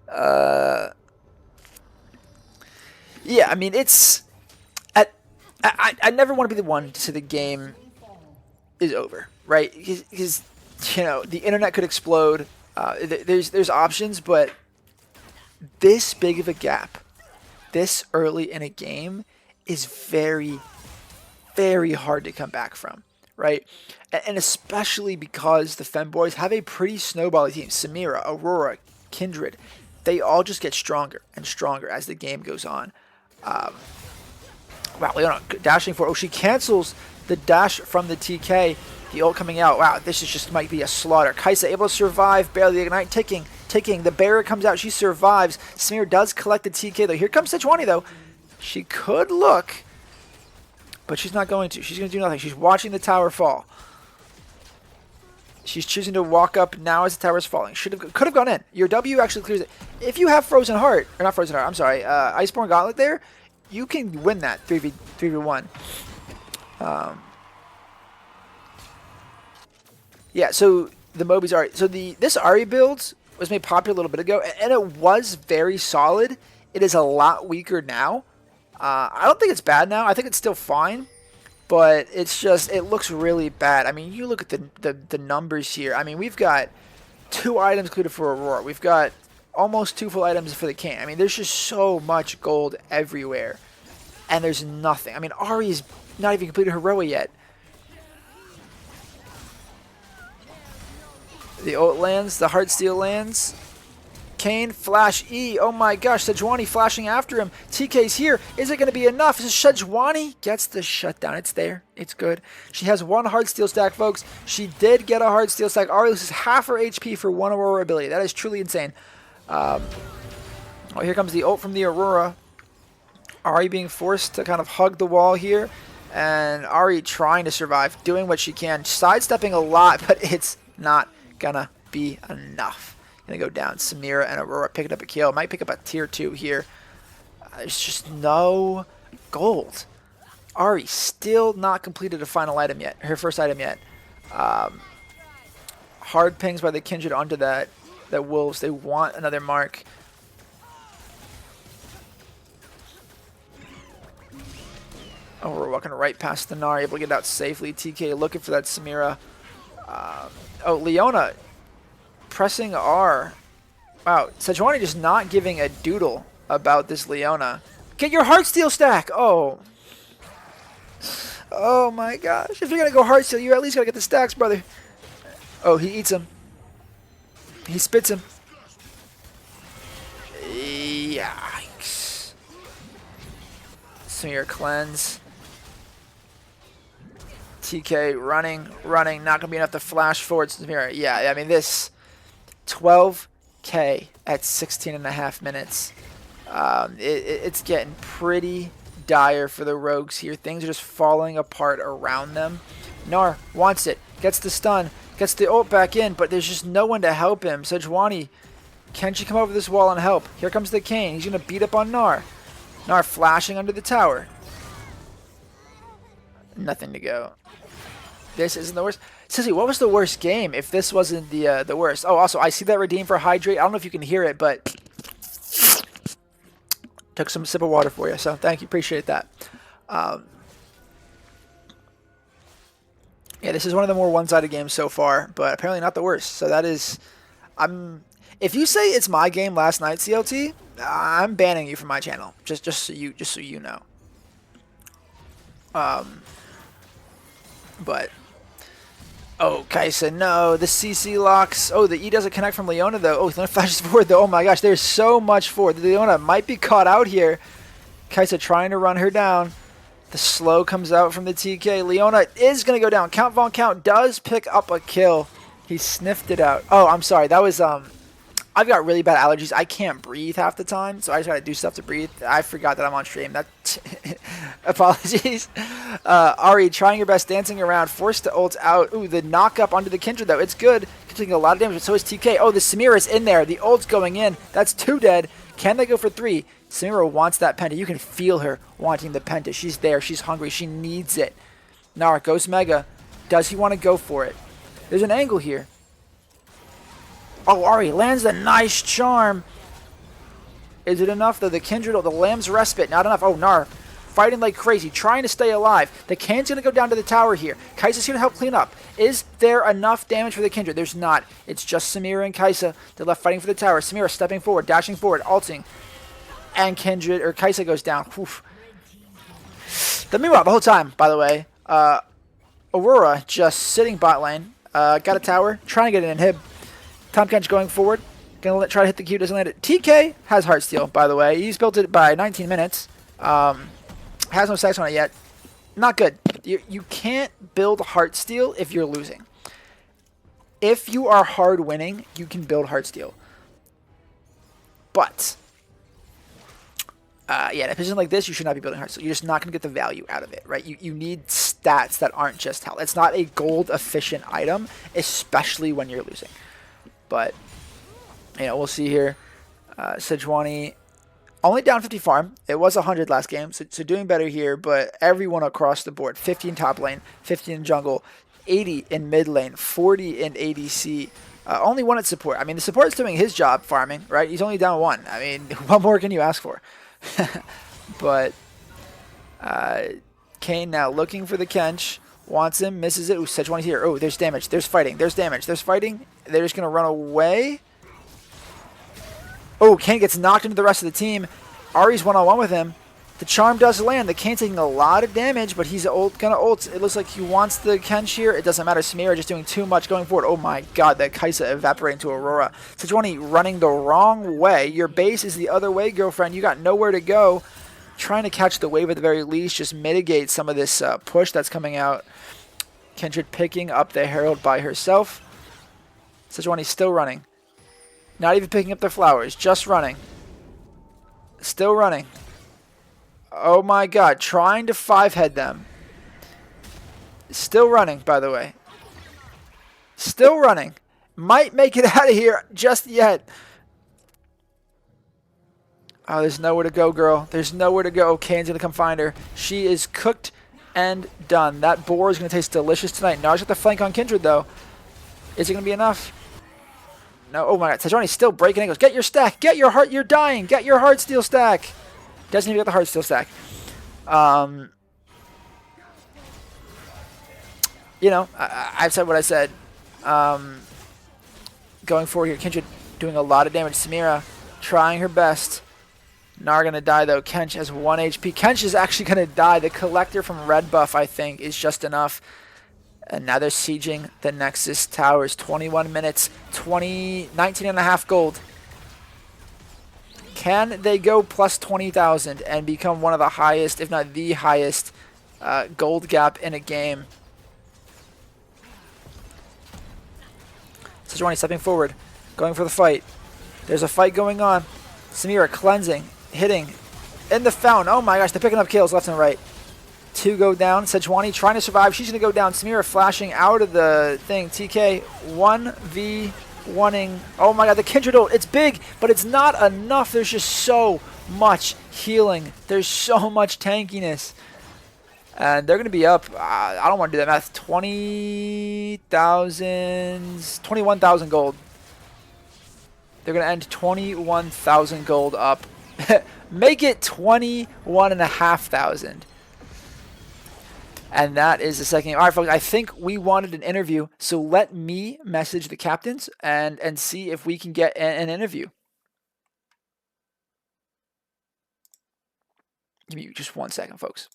Yeah, I mean, it's. I never want to be the one to say the game is over, right? Because the internet could explode. There's options, but this big of a gap, this early in a game, is very, very hard to come back from, right? And especially because the Femboys have a pretty snowbally team. Samira, Aurora, Kindred, they all just get stronger and stronger as the game goes on. Wow, Leona dashing for. Oh, she cancels the dash from the TK. The ult coming out. Wow, this is just might be a slaughter. Kaisa able to survive. Barely the ignite ticking. The barrier comes out. She survives. Samir does collect the TK though. Here comes Sejuani though. She could look, but she's not going to. She's going to do nothing. She's watching the tower fall. She's choosing to walk up now as the tower is falling. Could have gone in. Your W actually clears it. If you have Frozen Heart, or not Frozen Heart, I'm sorry, Iceborne Gauntlet there, you can win that 3v1. Yeah, so the Moby's Ahri. So this Ahri build was made popular a little bit ago, and it was very solid. It is a lot weaker now. I don't think it's bad now. I think it's still fine, but it's just, it looks really bad. I mean, you look at the numbers here. I mean, we've got 2 items included for Aurora. We've got almost 2 full items for the King. I mean, there's just so much gold everywhere, and there's nothing. I mean, Ahri's not even completed her Roa yet. The ult lands, the Heartsteel lands. Kane, flash E. Oh my gosh, Sejuani flashing after him. TK's here. Is it going to be enough? Is Sejuani gets the shutdown. It's there. It's good. She has 1 Heartsteel stack, folks. She did get a Heartsteel stack. Ahri loses half her HP for 1 Aurora ability. That is truly insane. Oh, here comes the ult from the Aurora. Ahri being forced to kind of hug the wall here. And Ahri trying to survive, doing what she can. Sidestepping a lot, but it's not gonna be enough. Gonna go down. Samira and Aurora picking up a kill. Might pick up a tier 2 here. There's just no gold. Ahri still not completed a final item yet. Her first item yet. Hard pings by the Kindred onto that Wolves. They want another mark. Oh, we're walking right past the Gnar, able to get out safely. TK looking for that Samira. Oh, Leona pressing R. Wow, Sejuani just not giving a doodle about this Leona. Get your Heartsteel stack! Oh. Oh my gosh. If you're going to go Heartsteel, you at least got to get the stacks, brother. Oh, he eats him. He spits him. Yikes. Smear cleanse. TK running, not going to be enough to flash forward. Yeah, I mean, this 12K at 16.5 minutes. It's getting pretty dire for the Rogues here. Things are just falling apart around them. Gnar wants it, gets the stun, gets the ult back in, but there's just no one to help him. Sejuani, can she come over this wall and help? Here comes the Kane. He's going to beat up on Gnar. Gnar flashing under the tower. Nothing to go. This isn't the worst. Sissy, what was the worst game if this wasn't the worst? Oh, also, I see that redeem for Hydrate. I don't know if you can hear it, but took some sip of water for you, so thank you. Appreciate that. Yeah, this is one of the more one-sided games so far, but apparently not the worst. So that is... if you say it's my game last night, CLT, I'm banning you from my channel. Just so you know. But... Oh, Kaisa, no. The CC locks. Oh, the E doesn't connect from Leona, though. Oh, Leona flashes forward, though. Oh, my gosh. There's so much forward. Leona might be caught out here. Kaisa trying to run her down. The slow comes out from the TK. Leona is going to go down. Count Von Count does pick up a kill. He sniffed it out. Oh, I'm sorry. That was... I've got really bad allergies. I can't breathe half the time, so I just got to do stuff to breathe. I forgot that I'm on stream. Apologies. Ahri trying her best, dancing around, forced to ult out. Ooh, the knock up onto the Kindred, though. It's good. Taking a lot of damage, but so is TK. Oh, the Samira's in there. The ult's going in. That's 2 dead. Can they go for 3? Samira wants that penta. You can feel her wanting the penta. She's there. She's hungry. She needs it. Gnar goes Mega. Does he want to go for it? There's an angle here. Oh, Ahri lands a nice charm. Is it enough, though? The Kindred, the Lamb's Respite, not enough. Oh, Gnar fighting like crazy, trying to stay alive. The Kane's going to go down to the tower here. Kaisa's here to help clean up. Is there enough damage for the Kindred? There's not. It's just Samira and Kaisa. They're left fighting for the tower. Samira stepping forward, dashing forward, ulting. And Kindred, or Kaisa goes down. Oof. Meanwhile, the whole time, by the way, Aurora just sitting bot lane. Got a tower, trying to get an inhib. Tom Kench going forward. Gonna try to hit the Q, doesn't land it. TK has Heartsteel, by the way. He's built it by 19 minutes. Has no stacks on it yet. Not good. You can't build Heartsteel if you're losing. If you are hard winning, you can build Heartsteel. But, yeah, in a position like this, you should not be building Heartsteel. You're just not going to get the value out of it, right? You need stats that aren't just health. It's not a gold-efficient item, especially when you're losing. But, you know, we'll see here. Sejuani only down 50 farm. It was 100 last game, so doing better here. But everyone across the board, 15 top lane, 15 jungle. 80 in mid lane, 40 in ADC. Only one at support. I mean, the support's doing his job farming, right? He's only down 1. I mean, what more can you ask for? But Kane now looking for the Kench. Wants him, misses it. Ooh, Sejuani's here. Oh, there's damage. There's fighting. There's damage. There's fighting. They're just going to run away. Oh, Kane gets knocked into the rest of the team. Ari's one-on-one with him. The charm does land. The Kane's taking a lot of damage, but he's gonna ult. It looks like he wants the Kench here. It doesn't matter. Samira just doing too much going forward. Oh my god, that Kaisa evaporating to Aurora. Sejuani running the wrong way. Your base is the other way, girlfriend. You got nowhere to go. Trying to catch the wave at the very least. Just mitigate some of this push that's coming out. Kindred picking up the Herald by herself. Sejuani's still running. Not even picking up the flowers. Just running. Still running. Oh my god, trying to 5-head them. Still running, by the way. Still running. Might make it out of here just yet. Oh, there's nowhere to go, girl. There's nowhere to go. Kane's going to come find her. She is cooked and done. That boar is going to taste delicious tonight. Now, I got the flank on Kindred, though. Is it going to be enough? No. Oh my god, Sejuani's still breaking angles. Get your stack. Get your heart. You're dying. Get your heart steal stack. Doesn't even get the heart steal stack. You know, I've said what I said. Going forward here, Kindred doing a lot of damage. Samira trying her best. Nar gonna die though. Kench has 1 HP. Kench is actually gonna die. The collector from red buff, I think, is just enough. And now they're sieging the Nexus towers. 21 minutes, 19.5 gold. Can they go plus 20,000 and become one of the highest, if not the highest, gold gap in a game? Sejuani stepping forward, going for the fight. There's a fight going on. Samira cleansing, hitting in the fountain. Oh my gosh, they're picking up kills left and right. 2 go down. Sejuani trying to survive. She's going to go down. Samira flashing out of the thing. TK 1v1ing. Oh my god, the Kindred ult. It's big, but it's not enough. There's just so much healing. There's so much tankiness. And they're going to be up, I don't want to do that math, 21,000 gold. They're going to end 21,000 gold up. Make it 21,500. And that is the second game. All right, folks, I think we wanted an interview, so let me message the captains and see if we can get an interview. Give me just 1 second, folks.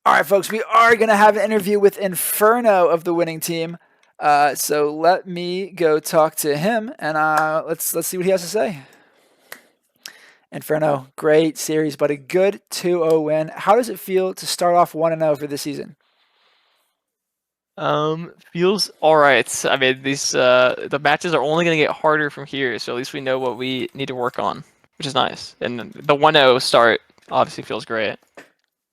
All right, folks, we are going to have an interview with Inferno of the winning team. So let me go talk to him, and let's see what he has to say. Inferno, great series, but a good 2-0 win. How does it feel to start off 1-0 for this season? Feels all right. I mean, these the matches are only going to get harder from here, so at least we know what we need to work on, which is nice. And the 1-0 start obviously feels great.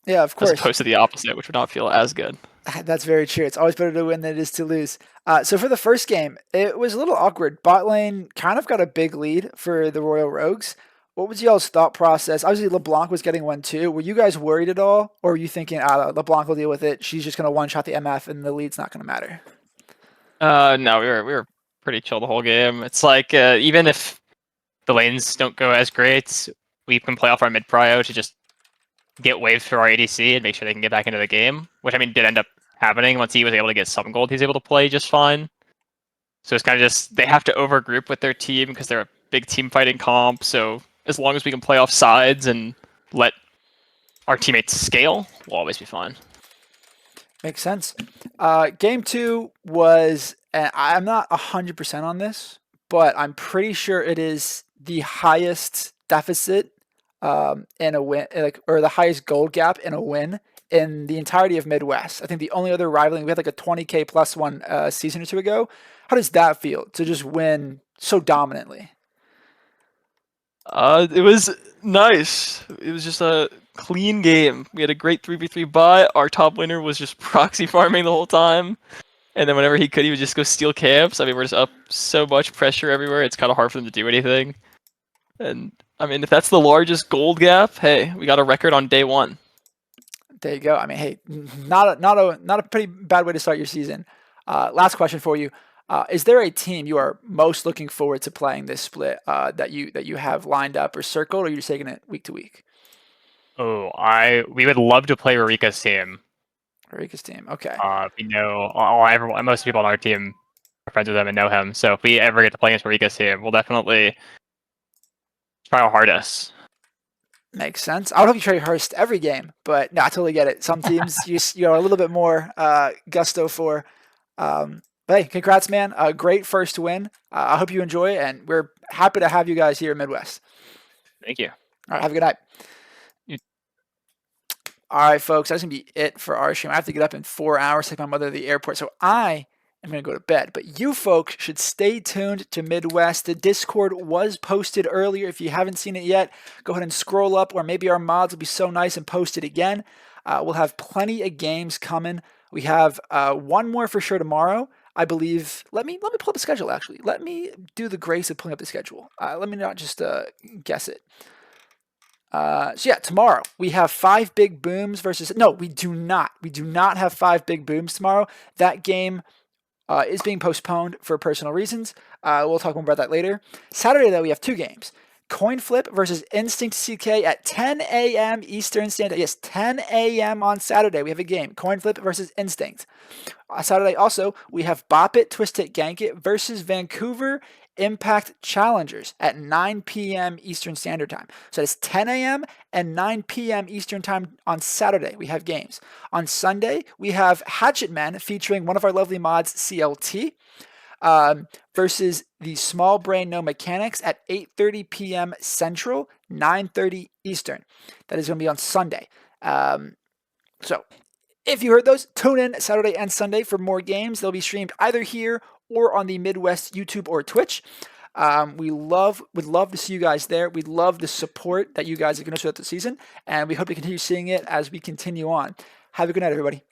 Yeah, of course. As opposed to the opposite, which would not feel as good. That's very true. It's always better to win than it is to lose. So for the first game, it was a little awkward. Bot lane kind of got a big lead for the Royal Rogues. What was y'all's thought process? Obviously, LeBlanc was getting one too. Were you guys worried at all? Or were you thinking, LeBlanc will deal with it. She's just going to one-shot the MF and the lead's not going to matter? No, we were pretty chill the whole game. It's like, even if the lanes don't go as great, we can play off our mid-prio to just get waves for our ADC and make sure they can get back into the game, which I mean did end up happening. Once he was able to get some gold, he's able to play just fine. So it's kind of just, they have to overgroup with their team because they're a big team fighting comp. So as long as we can play off sides and let our teammates scale, we'll always be fine. Makes sense. Game 2 was, and I'm not 100% on this, but I'm pretty sure it is the highest deficit in a win, like, or the highest gold gap in a win in the entirety of Midwest. I think the only other rivaling, we had like a 20K plus one season or two ago. How does that feel to just win so dominantly? It was nice. It was just a clean game. We had a great 3v3 buy. Our top laner was just proxy farming the whole time. And then whenever he could, he would just go steal camps. I mean, we're just up so much pressure everywhere. It's kind of hard for them to do anything. And I mean, if that's the largest gold gap, hey, we got a record on day 1. There you go. I mean, hey, not a pretty bad way to start your season. Last question for you: is there a team you are most looking forward to playing this split that you have lined up or circled, or you're just taking it week to week? Oh, we would love to play Rurika's team. Rika's team. Okay. We know everyone, most people on our team are friends with him and know him. So if we ever get to play against Rurika's team, we'll definitely try our hardest. Makes sense. I would hope you try your hardest every game, but no, I totally get it. Some teams you are a little bit more gusto for. But hey, congrats, man! A great first win. I hope you enjoy it, and we're happy to have you guys here in Midwest. Thank you. All right, have a good night. All right, folks, that's going to be it for our stream. I have to get up in 4 hours to take my mother to the airport, so I am going to go to bed. But you folks should stay tuned to Midwest. The Discord was posted earlier. If you haven't seen it yet, go ahead and scroll up, or maybe our mods will be so nice and post it again. We'll have plenty of games coming. We have one more for sure tomorrow, I believe. Let me pull up the schedule, actually. Let me do the grace of pulling up the schedule. Let me not just guess it. So yeah, tomorrow we have 5 big booms versus. No, we do not. We do not have 5 big booms tomorrow. That game is being postponed for personal reasons. We'll talk more about that later. Saturday though, we have 2 games. Coin Flip versus Instinct CK at 10 a.m. Eastern Standard. Yes, 10 a.m. on Saturday we have a game. Coin Flip versus Instinct. Saturday also we have Bop It, Twist It, Gank It versus Vancouver Impact Challengers at 9 p.m. Eastern Standard Time. So it's 10 a.m. and 9 p.m. Eastern Time on Saturday. We have games. On Sunday, we have Hatchet Men featuring one of our lovely mods, CLT, versus the Small Brain No Mechanics at 8:30 p.m. Central, 9:30 Eastern. That is going to be on Sunday. So if you heard those, tune in Saturday and Sunday for more games. They'll be streamed either here or on the Midwest YouTube or Twitch. Would love to see you guys there. We love the support that you guys are going to show throughout the season, and we hope to continue seeing it as we continue on. Have a good night, everybody.